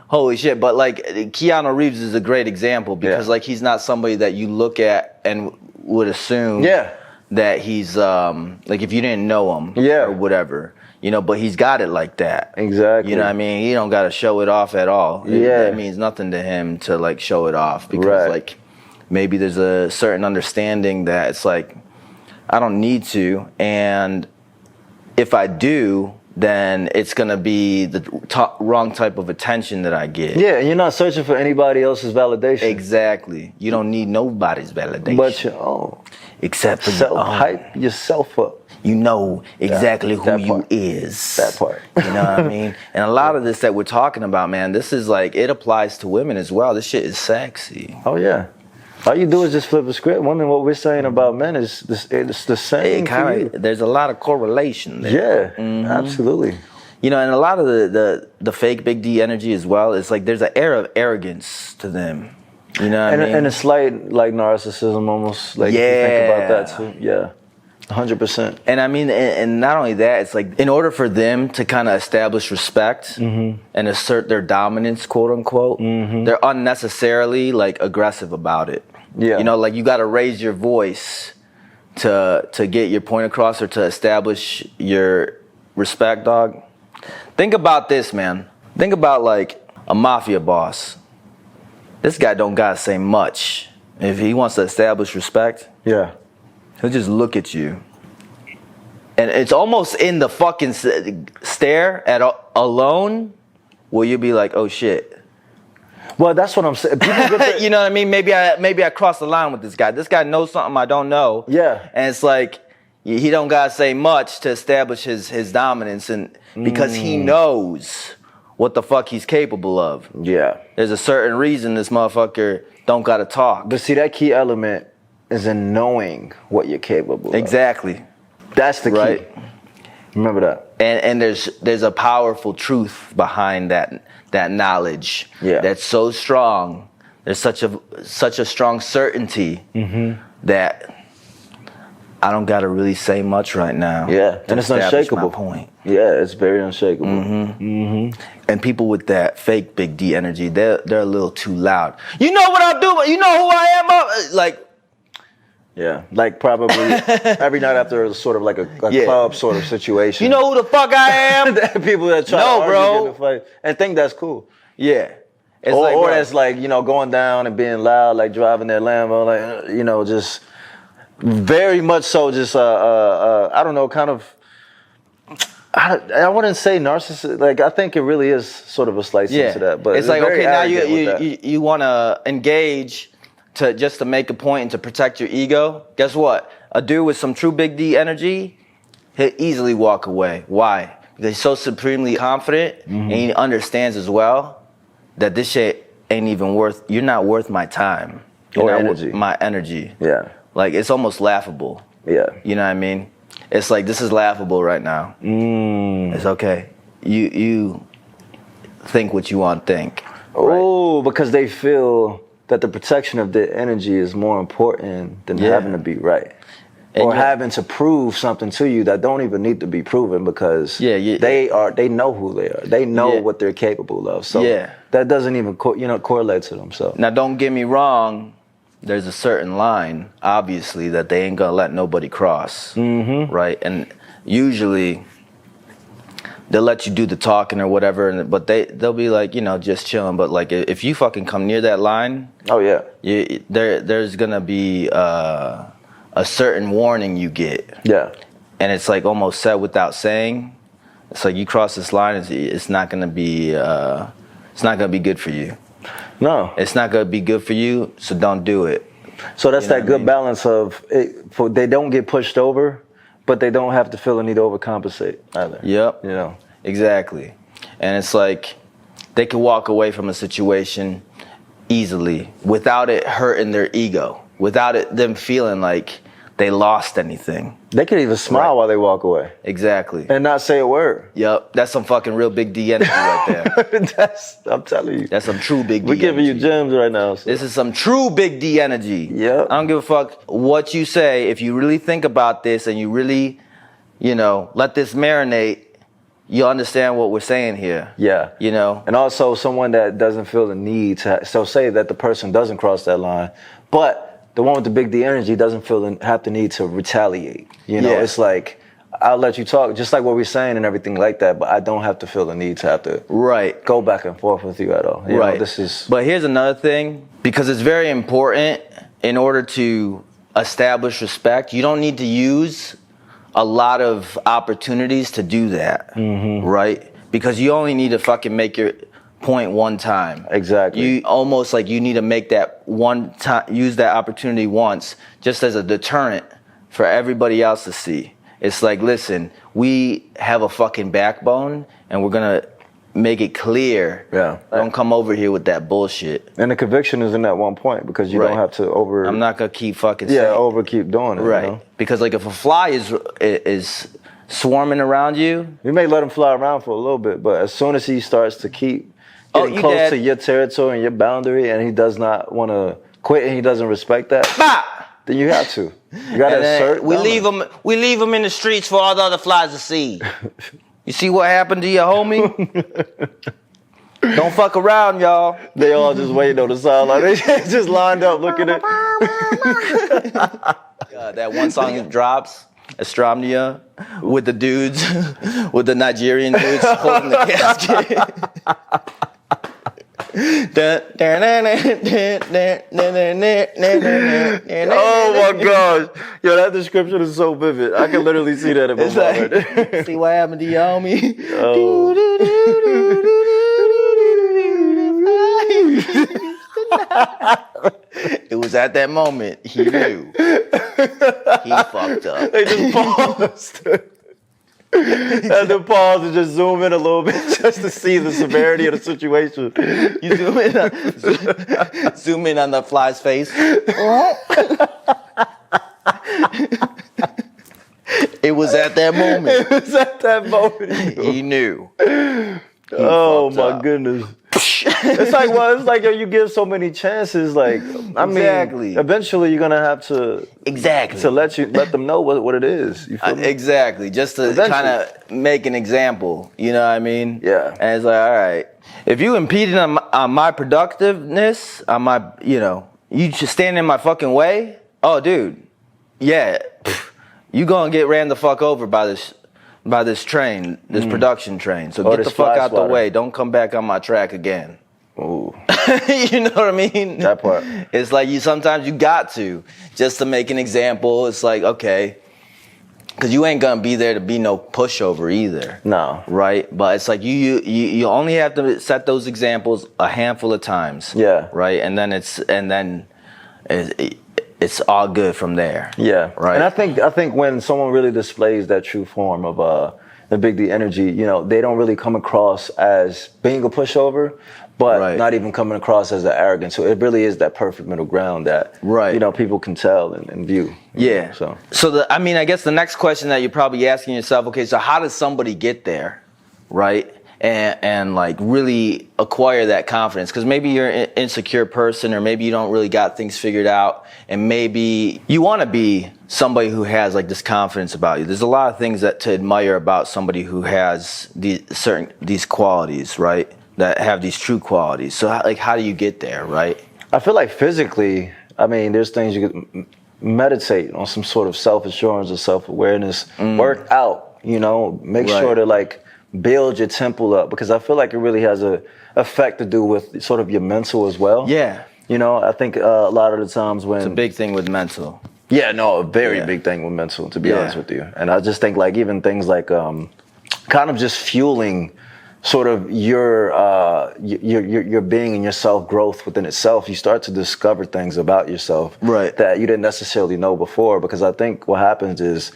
holy shit. But like Keanu Reeves is a great example because like he's not somebody that you look at and would assume that he's like if you didn't know him or whatever, you know, but he's got it like that.
Exactly.
You know what I mean? He don't got to show it off at all. It means nothing to him to like show it off because like maybe there's a certain understanding that it's like I don't need to, and if I do, then it's going to be the wrong type of attention that I get.
Yeah, and you're not searching for anybody else's validation.
Exactly. You don't need nobody's validation.
But your own.
Except for your own.
Hype yourself up.
You know exactly who you is.
That part.
You know what I mean? And a lot of this that we're talking about, man, this is like, it applies to women as well. This shit is sexy.
Oh, yeah. All you do is just flip a script. Women, what we're saying about men is it's the same.
There's a lot of correlation there.
Yeah, absolutely.
You know, and a lot of the fake Big D energy as well, it's like there's an air of arrogance to them. You know what I mean?
And a slight like narcissism almost. Like if you think about that too. Yeah. 100%.
And I mean, and not only that, it's like in order for them to kind of establish respect and assert their dominance, quote unquote, they're unnecessarily like aggressive about it. Yeah. You know, like you got to raise your voice to get your point across or to establish your respect, dog. Think about this, man. Think about like a mafia boss. This guy don't got to say much. If he wants to establish respect, he'll just look at you. And it's almost in the fucking stare at alone where you'll be like, oh shit.
Well, that's what I'm saying.
You know what I mean? Maybe I crossed the line with this guy. This guy knows something I don't know.
Yeah.
And it's like, he don't gotta say much to establish his dominance, and because he knows what the fuck he's capable of.
Yeah.
There's a certain reason this motherfucker don't gotta talk.
But see, that key element is in knowing what you're capable of.
Exactly.
That's the key. Remember that.
And there's a powerful truth behind that knowledge. Yeah. That's so strong. There's such a strong certainty that I don't got to really say much right now.
Yeah, and it's unshakable.
My point.
Yeah, it's very unshakable.
And people with that fake big D energy, they're a little too loud. You know what I'm doing? You know who I am? Like,
yeah, like probably every night after sort of like a club sort of situation.
You know who the fuck I am?
People that try to argue, get in a fight, and think that's cool.
Yeah.
It's or it's like, you know, going down and being loud, like driving their Lambo, like, you know, just very much so just, I don't know, kind of, I wouldn't say narcissist. Like, I think it really is sort of a slight sense of that. But
it's like, okay, now you want to engage to make a point and to protect your ego. Guess what? A dude with some true big D energy, he'll easily walk away. Why? Because he's so supremely confident and he understands as well that this shit ain't even worth, you're not worth my time. You're not
energy.
My energy.
Yeah.
Like, it's almost laughable.
Yeah.
You know what I mean? It's like, this is laughable right now. It's okay. You think what you want to think.
Oh, because they feel that the protection of their energy is more important than having to be right. And or having to prove something to you that don't even need to be proven because they know who they are. They know what they're capable of. So that doesn't even correlate to them. So
now, don't get me wrong. There's a certain line, obviously, that they ain't gonna let nobody cross, right? And usually they'll let you do the talking or whatever, but they'll be like, you know, just chilling. But like, if you fucking come near that line, there's gonna be a certain warning you get. Yeah, and it's like almost said without saying. It's like you cross this line, it's not gonna be good for you. No, it's not gonna be good for you, so don't do it.
So that's that good balance of they don't get pushed over, but they don't have to feel the need to overcompensate either.
Yep.
You know,
exactly. And it's like they can walk away from a situation easily without it hurting their ego, without them feeling like they lost anything.
They can even smile while they walk away.
Exactly.
And not say a word.
Yep. That's some fucking real big D energy right there.
I'm telling you.
That's some true big D energy.
We're giving you gems right now. So.
This is some true big D energy.
Yep.
I don't give a fuck what you say. If you really think about this and you really, you know, let this marinate, you understand what we're saying here. Yeah. You know?
And also someone that doesn't feel the need to, so say that the person doesn't cross that line, but the one with the big D energy doesn't have the need to retaliate. You know, it's like, I'll let you talk, just like what we're saying and everything like that, but I don't have to feel the need to have to go back and forth with you at all. You know, this is.
But here's another thing, because it's very important in order to establish respect, you don't need to use a lot of opportunities to do that, right? Because you only need to fucking make your point one time.
Exactly.
You almost like you need to make that one time, use that opportunity once, just as a deterrent for everybody else to see. It's like, listen, we have a fucking backbone, and we're gonna make it clear. Yeah. Don't come over here with that bullshit.
And the conviction is in that one point because you don't have to over.
I'm not gonna keep fucking saying,
keep doing it.
Right.
You know?
Because like if a fly is swarming around you,
you may let him fly around for a little bit, but as soon as he starts to keep getting close to your territory and your boundary, and he does not want to quit, and he doesn't respect that, then you have to. You got to assert.
We leave them in the streets for all the other flies to see. You see what happened to your homie? Don't fuck around, y'all.
They all just waiting on the sideline. They just lined up looking at.
That one song that drops, Astronomia, with the dudes, with the Nigerian dudes holding the casket. Oh
my gosh. Yo, that description is so vivid. I can literally see that in my mind.
See what happened to your homie? It was at that moment he knew. He fucked up.
They just paused. Had to pause and just zoom in a little bit just to see the severity of the situation.
You zoom in on the fly's face. It was at that moment.
It was at that moment.
He knew.
Oh my goodness. It's like, well, it's like, yo, you give so many chances. Like, I mean, eventually you're gonna have to to let them know what it is. You feel me?
Exactly, just to kind of make an example. You know what I mean?
Yeah.
And it's like, all right, if you impeded on my productiveness, on my, you just stand in my fucking way. Oh, dude, yeah, you gonna get ran the fuck over by this train, this production train. So get the fuck out the way. Don't come back on my track again.
Ooh.
You know what I mean?
That part.
It's like sometimes you got to, just to make an example. It's like, okay, because you ain't gonna be there to be no pushover either. No. Right? But it's like you only have to set those examples a handful of times. Yeah. Right? And then it's all good from there. Yeah. Right.
And I think when someone really displays that true form of the big D energy, they don't really come across as being a pushover, but not even coming across as an arrogant. So it really is that perfect middle ground that people can tell and view.
Yeah. So I guess the next question that you're probably asking yourself, okay, so how does somebody get there, right? And like really acquire that confidence, because maybe you're an insecure person, or maybe you don't really got things figured out, and maybe you want to be somebody who has like this confidence about you. There's a lot of things to admire about somebody who has these qualities, right? That have these true qualities. So how do you get there, right?
I feel like physically, there's things you could meditate on, some sort of self-assurance or self-awareness, work out, make sure to build your temple up, because I feel like it really has a effect to do with sort of your mental as well. Yeah. I think a lot of the times when...
It's a big thing with mental.
Yeah, no, a very big thing with mental, to be honest with you. And I just think even things like kind of just fueling sort of your being and your self-growth within itself. You start to discover things about yourself that you didn't necessarily know before, because I think what happens is,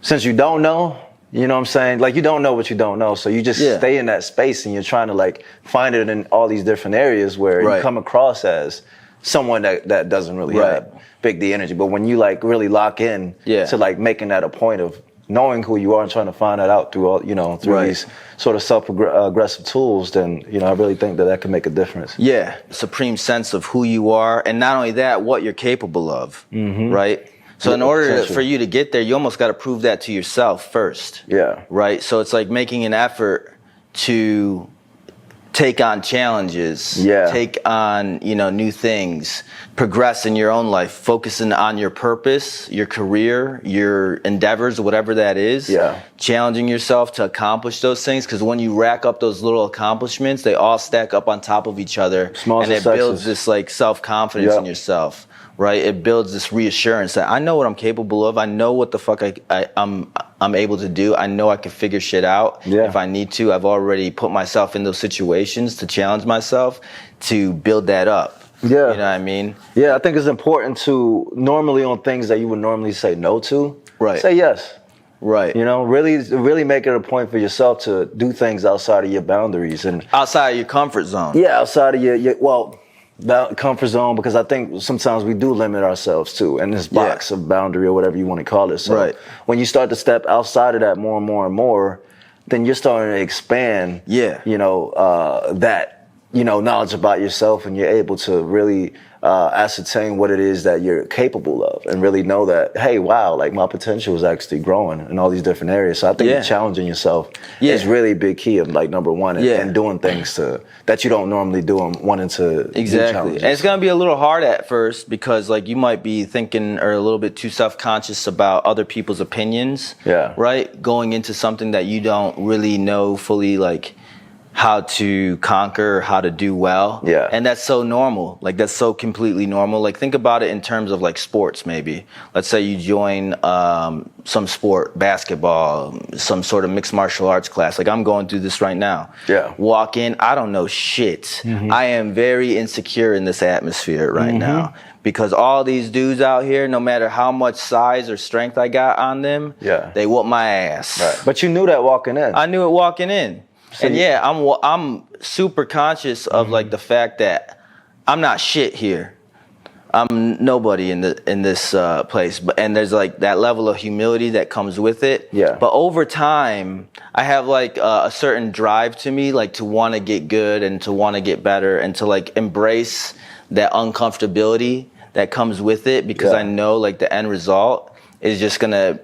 since you don't know, you know what I'm saying? Like, you don't know what you don't know. So you just stay in that space, and you're trying to find it in all these different areas where you come across as someone that doesn't really have big D energy. But when you really lock in to making that a point of knowing who you are and trying to find that out through all, through these sort of self-aggressive tools, then, I really think that can make a difference.
Yeah. Supreme sense of who you are. And not only that, what you're capable of. Mm-hmm. Right? So in order for you to get there, you almost got to prove that to yourself first. Yeah. Right? So it's like making an effort to take on challenges, take on, new things, progress in your own life, focusing on your purpose, your career, your endeavors, whatever that is, challenging yourself to accomplish those things. Because when you rack up those little accomplishments, they all stack up on top of each other. And it builds this self-confidence in yourself. Right, it builds this reassurance that I know what I'm capable of. I know what the fuck I'm able to do. I know I can figure shit out if I need to. I've already put myself in those situations to challenge myself, to build that up. Yeah, you know what I mean.
Yeah, I think it's important to normally on things that you would normally say no to, say yes. Right. Really make it a point for yourself to do things outside of your boundaries and
outside of your comfort zone.
Yeah, outside of your comfort zone, because I think sometimes we do limit ourselves too in this box of boundary or whatever you want to call it. So when you start to step outside of that more and more and more, then you're starting to expand, that, knowledge about yourself, and you're able to really ascertain what it is that you're capable of, and really know that, hey, wow, my potential is actually growing in all these different areas. So I think challenging yourself is really a big key of number one, and doing things that you don't normally do and wanting to do challenges.
And it's going to be a little hard at first, because you might be thinking or a little bit too self-conscious about other people's opinions, right? Going into something that you don't really know fully, how to conquer, how to do well. Yeah. And that's so normal. That's so completely normal. Think about it in terms of sports, maybe. Let's say you join some sport, basketball, some sort of mixed martial arts class. I'm going through this right now. Yeah. Walk in, I don't know shit. Mm-hmm. I am very insecure in this atmosphere right now. Because all these dudes out here, no matter how much size or strength I got on them, they whoop my ass.
Right. But you knew that walking in.
I knew it walking in. So and I'm super conscious of the fact that I'm not shit here. I'm nobody in this place, and there's like that level of humility that comes with it.
Yeah.
But over time, I have like a certain drive to me, like to want to get good and to want to get better and to like embrace that uncomfortability that comes with it, because I know like the end result is just gonna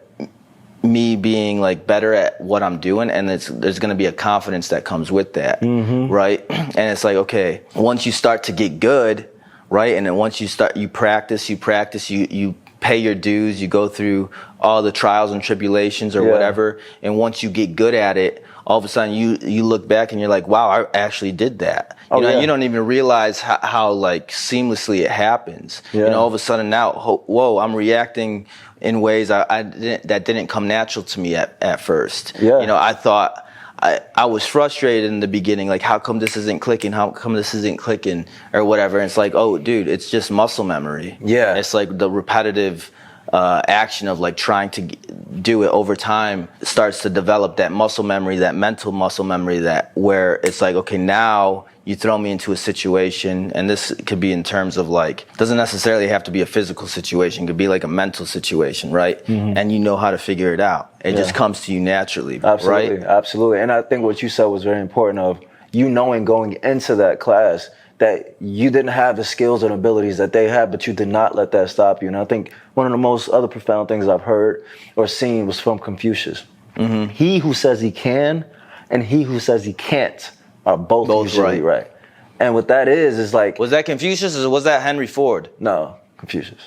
me being like better at what I'm doing, and there's gonna be a confidence that comes with that, right? And it's like, okay, once you start to get good, right, and then once you practice, you pay your dues, you go through all the trials and tribulations or whatever, and once you get good at it, all of a sudden you look back and you're like, wow, I actually did that. You don't even realize how like seamlessly it happens. All of a sudden now, whoa, I'm reacting in ways that didn't come natural to me at first. I thought I was frustrated in the beginning, like how come this isn't clicking? How come this isn't clicking or whatever? And it's like, oh, dude, it's just muscle memory. Yeah, it's like the repetitive action of like trying to do it over time starts to develop that muscle memory, that mental muscle memory, that where it's like, okay, now you throw me into a situation, and this could be in terms of like, doesn't necessarily have to be a physical situation, it could be like a mental situation, right? And you know how to figure it out. It just comes to you naturally,
absolutely,
right?
Absolutely. And I think what you said was very important, of you knowing going into that class that you didn't have the skills and abilities that they had, but you did not let that stop you. And I think one of the most other profound things I've heard or seen was from Confucius. He who says he can and he who says he can't are both usually right. And what that is like...
Was that Confucius or was that Henry Ford?
No, Confucius.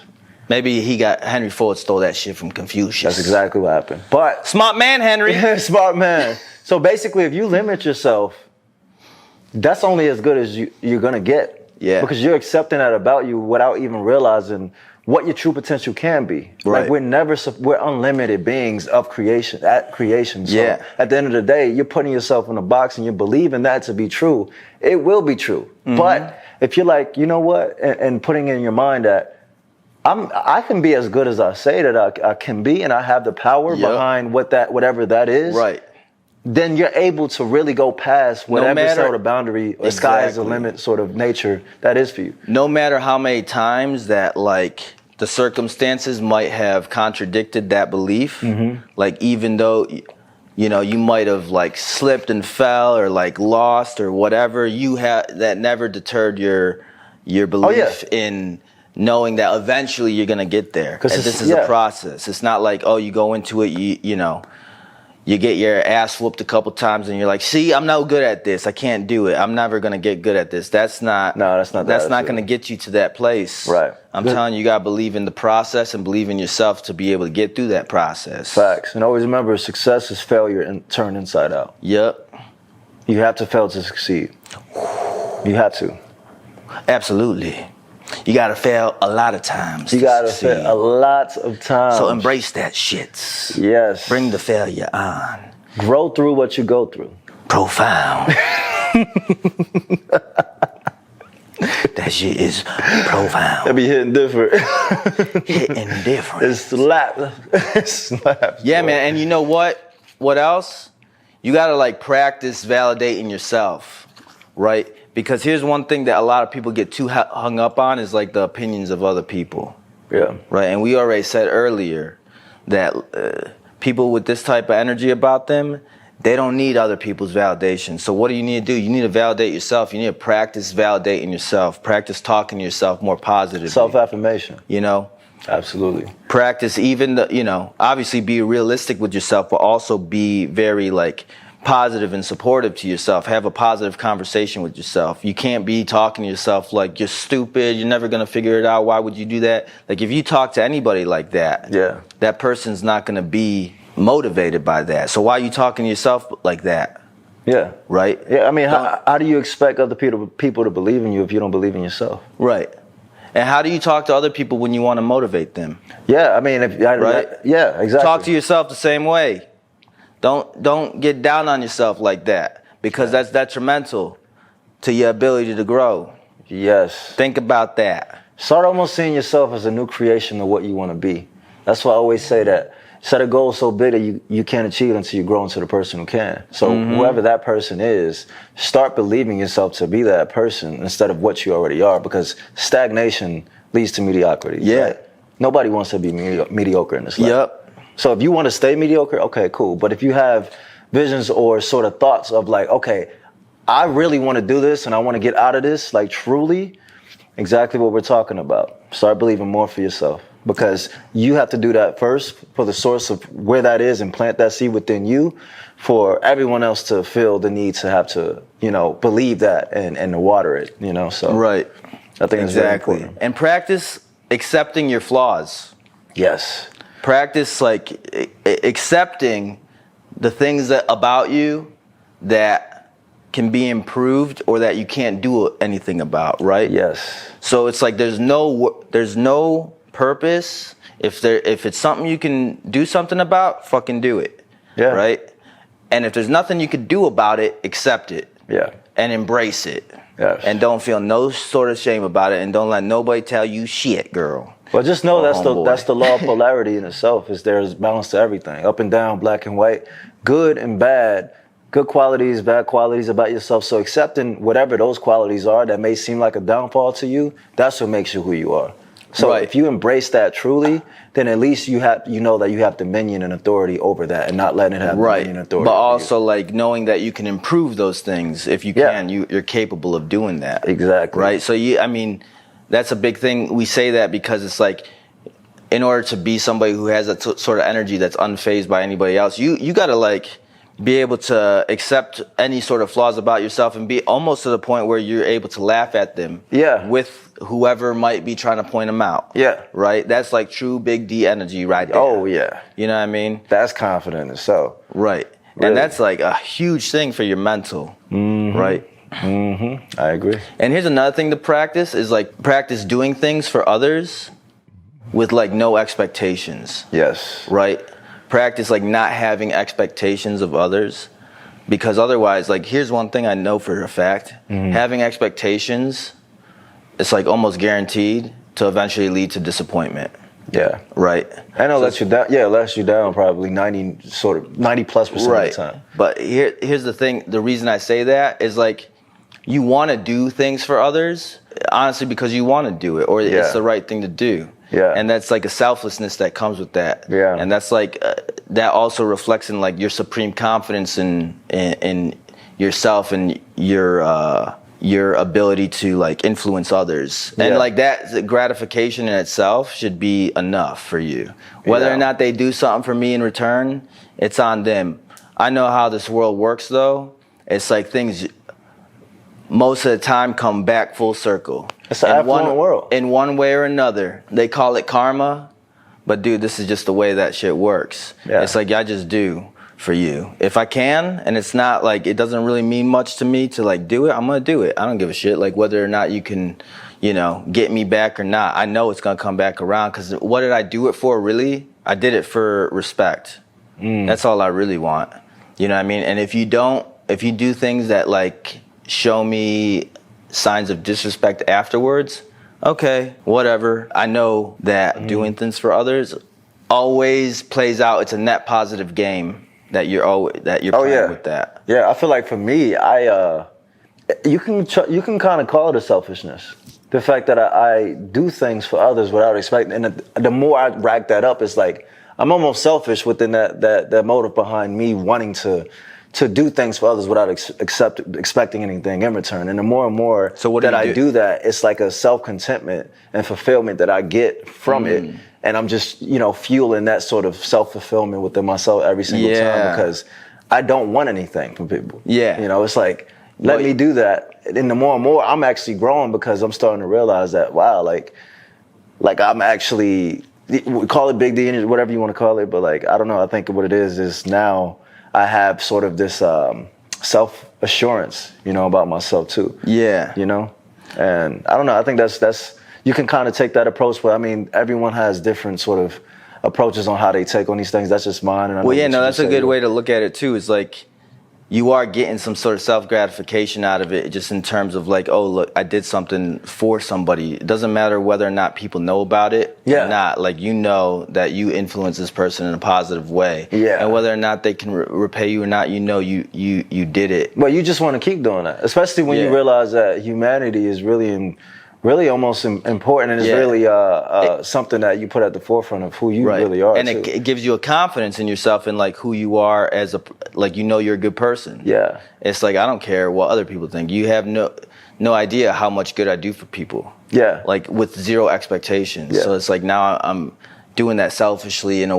Maybe Henry Ford stole that shit from Confucius.
That's exactly what happened. But
smart man, Henry.
Smart man. So basically, if you limit yourself, that's only as good as you're going to get. Yeah. Because you're accepting that about you without even realizing what your true potential can be. Right. Like we're unlimited beings of creation, at creation. So at the end of the day, you're putting yourself in a box and you're believing that to be true. It will be true. But if you're like, you know what, and putting in your mind that I can be as good as I say that I can be, and I have the power behind whatever that is. Right. Then you're able to really go past whatever sort of boundary or sky is the limit sort of nature that is for you. No matter how many times that like the circumstances might have contradicted that belief, like even though you might have like slipped and fell or like lost or whatever, that never deterred your belief in knowing that eventually you're gonna get there. Because this is a process. It's not like, oh, you go into it, you get your ass whooped a couple times and you're like, see, I'm no good at this. I can't do it. I'm never going to get good at this. That's not going to get you to that place. Right. I'm telling you, you got to believe in the process and believe in yourself to be able to get through that process. Facts. And always remember, success is failure and turned inside out. Yep. You have to fail to succeed. You have to. Absolutely. You gotta fail a lot of times. You gotta fail a lot of times. So embrace that shit. Yes. Bring the failure on. Grow through what you go through. Profound. That shit is profound. That be hitting different. Hitting different. It slaps. It slaps. Yeah, man. And you know what? What else? You gotta like practice validating yourself, right? Because here's one thing that a lot of people get too hung up on is like the opinions of other people. Yeah. Right. And we already said earlier that people with this type of energy about them, they don't need other people's validation. So what do you need to do? You need to validate yourself. You need to practice validating yourself. Practice talking to yourself more positively. Self-affirmation. Absolutely. Practice even obviously be realistic with yourself, but also be very like positive and supportive to yourself. Have a positive conversation with yourself. You can't be talking to yourself like you're stupid, you're never gonna figure it out, why would you do that? Like if you talk to anybody like that, that person's not gonna be motivated by that. So why are you talking to yourself like that? Yeah. Right? Yeah, I mean, how do you expect other people to believe in you if you don't believe in yourself? Right. And how do you talk to other people when you want to motivate them? Yeah, I mean, right? Yeah, exactly. Talk to yourself the same way. Don't get down on yourself like that, because that's detrimental to your ability to grow. Yes. Think about that. Start almost seeing yourself as a new creation of what you want to be. That's why I always say that. Set a goal so big that you can't achieve it until you grow into the person who can. So whoever that person is, start believing yourself to be that person instead of what you already are, because stagnation leads to mediocrity.
Yeah.
Right? Nobody wants to be mediocre in this life.
Yep.
So if you want to stay mediocre, okay, cool. But if you have visions or sort of thoughts of like, okay, I really want to do this and I want to get out of this, like truly, exactly what we're talking about. Start believing more for yourself, because you have to do that first for the source of where that is and plant that seed within you for everyone else to feel the need to have to, believe that and to water it, so.
Right.
I think it's very
exactly.
important.
And practice accepting your flaws.
Yes.
Practice accepting the things about you that can be improved or that you can't do anything about, right?
Yes.
So it's like there's no purpose. If it's something you can do something about, fucking do it.
Yeah.
Right? And if there's nothing you can do about it, accept it.
Yeah.
And embrace it.
Yes.
And don't feel no sort of shame about it, and don't let nobody tell you shit, girl.
Well, just know that's
homeboy.
the law of polarity in itself. Is there's balance to everything, up and down, black and white, good and bad, good qualities, bad qualities about yourself. So accepting whatever those qualities are that may seem like a downfall to you, that's what makes you who you are. So
right.
If you embrace that truly, then at least you know that you have dominion and authority over that, and not letting it have dominion and authority.
But also like knowing that you can improve those things if you can. You're capable of doing that.
Exactly.
Right. So that's a big thing. We say that because it's like, in order to be somebody who has that sort of energy that's unfazed by anybody else, you got to like be able to accept any sort of flaws about yourself and be almost to the point where you're able to laugh at them.
Yeah.
With whoever might be trying to point them out. Yeah. Right? That's like true big D energy right there.
Oh, yeah.
You know what I mean?
That's confident in itself.
Right. Really? And that's like a huge thing for your mental. Mm-hmm. Right?
Mm-hmm. I agree.
And here's another thing to practice is like practice doing things for others with like no expectations.
Yes.
Right? Practice like not having expectations of others, because otherwise, like, here's one thing I know for a fact: having expectations, it's like almost guaranteed to eventually lead to disappointment.
Yeah.
Right.
And it'll let you down. Yeah, it lets you down probably 90+% of the time.
But here's the thing: the reason I say that is like, you want to do things for others, honestly, because you want to do it, or it's the right thing to do. Yeah. And that's like a selflessness that comes with that. Yeah. And that's like, that also reflects in like your supreme confidence in yourself and your ability to like influence others. And like that gratification in itself should be enough for you. Whether or not they do something for me in return, it's on them. I know how this world works though. It's like things most of the time come back full circle.
It's an affluent world.
In one way or another. They call it karma, but dude, this is just the way that shit works. Yeah. It's like I just do for you. If I can, and it's not like, it doesn't really mean much to me to like do it, I'm gonna do it. I don't give a shit like whether or not you can, get me back or not. I know it's gonna come back around, because what did I do it for really? I did it for respect. That's all I really want. You know what I mean? And if you do things that like show me signs of disrespect afterwards, okay, whatever. I know that doing things for others always plays out. It's a net positive game that you're playing with that.
Yeah, I feel like for me, you can kind of call it a selfishness. The fact that I do things for others without expecting, and the more I rack that up, it's like I'm almost selfish within that motive behind me wanting to do things for others without expecting anything in return. And the more and more I do that, it's like a self-contentment and fulfillment that I get from it. And I'm just, fueling that sort of self-fulfillment within myself every single time, because I don't want anything from people. Yeah. It's like, let me do that. And the more and more, I'm actually growing, because I'm starting to realize that, wow, like I'm actually, we call it big D, whatever you want to call it, but like, I don't know, I think what it is now I have sort of this self-assurance, about myself too. Yeah. And I don't know, I think that's you can kind of take that approach, but I mean, everyone has different sort of approaches on how they take on these things. That's just mine. And
that's a good way to look at it too. It's like, you are getting some sort of self-gratification out of it, just in terms of like, oh, look, I did something for somebody. It doesn't matter whether or not people know about it or not. Like, that you influence this person in a positive way. Yeah. And whether or not they can repay you or not, you did it.
Well, you just want to keep doing that, especially when you realize that humanity is really in really almost important, and it's really something that you put at the forefront of who you really are.
And it gives you a confidence in yourself and like who you are as you're a good person.
Yeah.
It's like, I don't care what other people think. You have no idea how much good I do for people.
Yeah.
Like with zero expectations. Yeah. So it's like now I'm doing that selfishly in a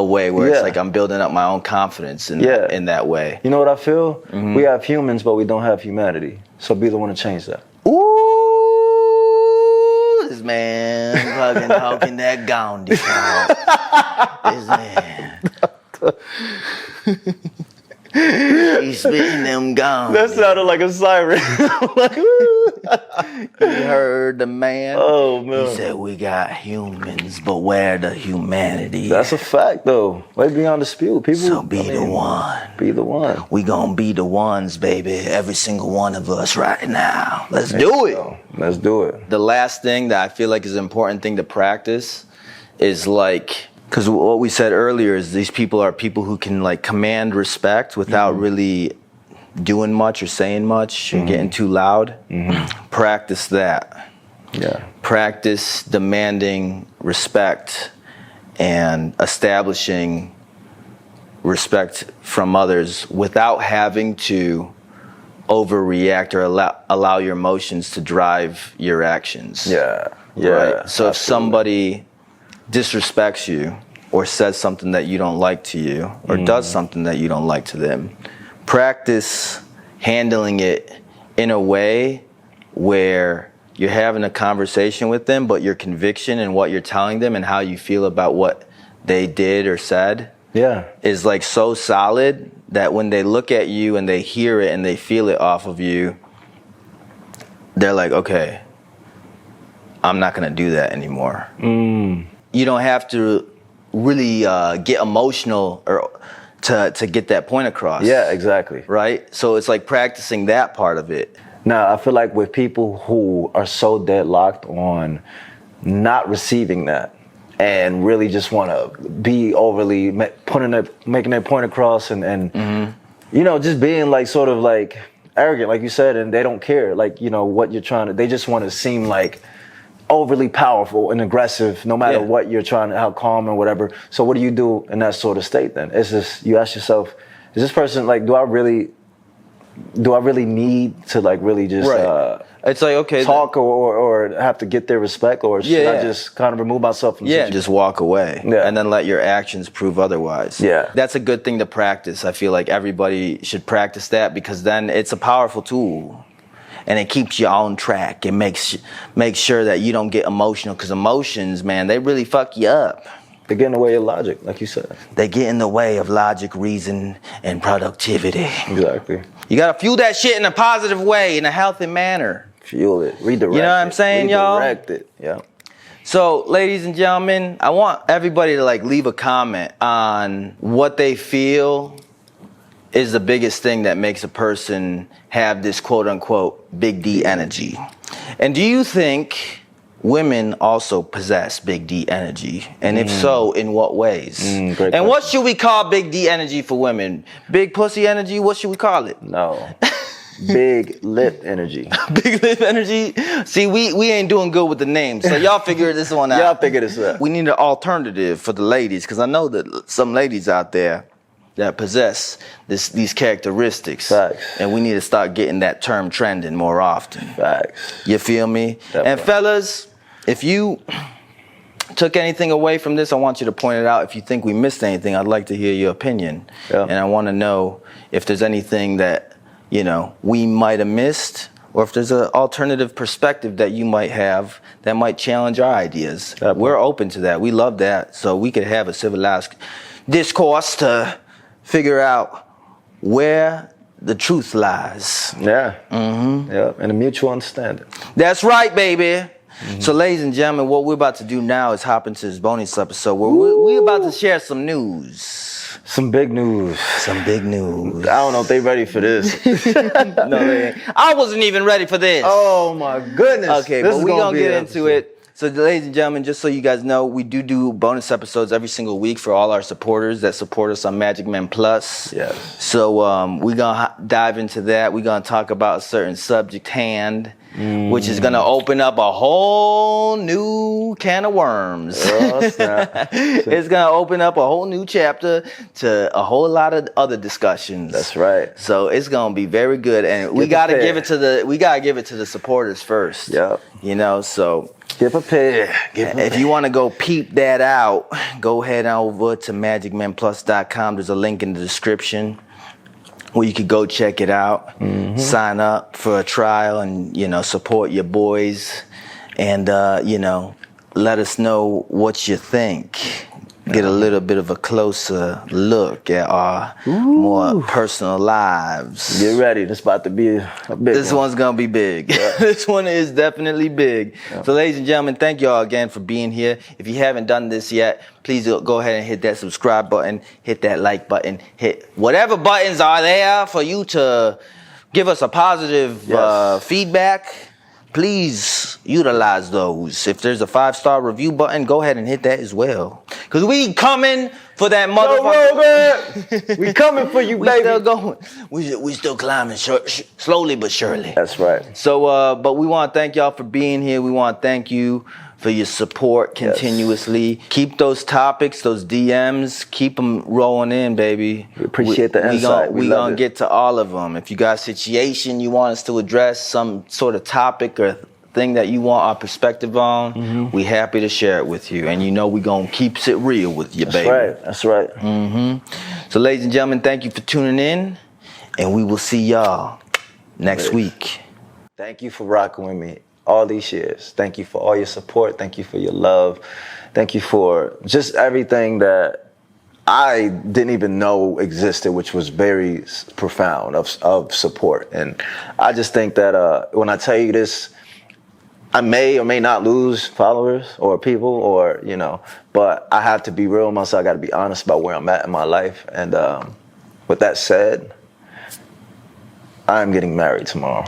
way where it's like I'm building up my own confidence in that way.
You know what I feel? Mm-hmm. We have humans, but we don't have humanity. So be the one to change that.
Ooh, this man fucking talking that Gandhi. This man. He's spitting them gums.
That sounded like a siren.
You heard the man?
Oh, man.
He said, we got humans, but where the humanity?
That's a fact, though. Way beyond dispute. People,
so the one.
Be the one.
We gonna be the ones, baby. Every single one of us right now. Let's do it.
Let's do it.
The last thing that I feel like is an important thing to practice is like... Because what we said earlier is these people are people who can like command respect without really doing much or saying much or getting too loud. Practice that.
Yeah.
Practice demanding respect and establishing respect from others without having to overreact or allow your emotions to drive your actions.
Yeah. Yeah.
Right? So if somebody disrespects you or says something that you don't like to you or does something that you don't like to them, practice handling it in a way where you're having a conversation with them, but your conviction and what you're telling them and how you feel about what they did or said is like so solid that when they look at you and they hear it and they feel it off of you, they're like, okay, I'm not going to do that anymore. You don't have to really get emotional or to get that point across.
Yeah, exactly.
Right? So it's like practicing that part of it.
Now, I feel like with people who are so deadlocked on not receiving that and really just want to be overly making their point across and you know, just being like sort of like arrogant, like you said, and they don't care, like, you know, what you're trying to, they just want to seem like overly powerful and aggressive no matter what you're trying to, how calm or whatever. So what do you do in that sort of state then? It's just, you ask yourself, is this person like, do I really need to like really just
it's like, okay,
talk or have to get their respect, or should I just kind of remove myself from the situation?
Just walk away and then let your actions prove otherwise. That's a good thing to practice. I feel like everybody should practice that because then it's a powerful tool. And it keeps you on track. It makes sure that you don't get emotional, because emotions, man, they really fuck you up.
They get in the way of logic, like you said.
They get in the way of logic, reason, and productivity.
Exactly.
You gotta fuel that shit in a positive way, in a healthy manner.
Fuel it, redirect it.
You know what I'm saying, y'all?
Redirect it, yeah.
So, ladies and gentlemen, I want everybody to like leave a comment on what they feel is the biggest thing that makes a person have this quote unquote big D energy. And do you think women also possess big D energy? And if so, in what ways? And
question.
What should we call big D energy for women? Big pussy energy? What should we call it?
No. Big lip energy.
Big lip energy? See, we ain't doing good with the names, so y'all figure this one out.
Y'all figure this out.
We need an alternative for the ladies, because I know that some ladies out there that possess these characteristics.
Facts.
And we need to start getting that term trending more often.
Facts.
You feel me?
Definitely.
And fellas, if you took anything away from this, I want you to point it out. If you think we missed anything, I'd like to hear your opinion. And I want to know if there's anything that, you know, we might have missed, or if there's an alternative perspective that you might have that might challenge our ideas. We're open to that. We love that. So we could have a civilized discourse to figure out where the truth lies.
Yeah. Yeah, and a mutual understanding.
That's right, baby. So, ladies and gentlemen, what we're about to do now is hop into this bonus episode where we're about to share some news.
Some big news.
Some big news.
I don't know if they ready for this.
No, they ain't. I wasn't even ready for this.
Oh, my goodness.
Okay, but we're going to get into it. So, ladies and gentlemen, just so you guys know, we do bonus episodes every single week for all our supporters that support us on Magic Men Plus.
Yes.
So, we're going to dive into that. We're going to talk about a certain subject hand. which is gonna open up a whole new can of worms.
Oh, snap.
It's gonna open up a whole new chapter to a whole lot of other discussions.
That's right.
So it's gonna be very good, and we gotta give it to the supporters first.
Yep.
You know, so.
Get prepared.
If you want to go peep that out, go head over to magicmanplus.com. There's a link in the description where you could go check it out, sign up for a trial, and, you know, support your boys, and, you know, let us know what you think. Get a little bit of a closer look at our more personal lives.
Get ready. This about to be a big
This one's going to be big. Yeah. This one is definitely big. Yeah. So, ladies and gentlemen, thank y'all again for being here. If you haven't done this yet, please go ahead and hit that subscribe button, hit that like button, hit whatever buttons are there for you to give us a positive feedback. Please utilize those. If there's a 5-star review button, go ahead and hit that as well. Because we coming for that motherfucker.
We coming for you, baby.
We still going. We still climbing slowly but surely.
That's right.
So, but we want to thank y'all for being here. We want to thank you for your support continuously. Yes. Keep those topics, those DMs, keep them rolling in, baby.
We appreciate the insight.
We're going to get to all of them. If you got a situation you want us to address, some sort of topic or thing that you want our perspective on, we happy to share it with you. And you know we're going to keep it real with you, baby.
That's right. That's right.
So, ladies and gentlemen, thank you for tuning in. And we will see y'all next week.
Thank you for rocking with me all these years. Thank you for all your support. Thank you for your love. Thank you for just everything that I didn't even know existed, which was very profound of support. And I just think that when I tell you this, I may or may not lose followers or people, or, you know, but I have to be real with myself. I got to be honest about where I'm at in my life. And with that said, I'm getting married tomorrow.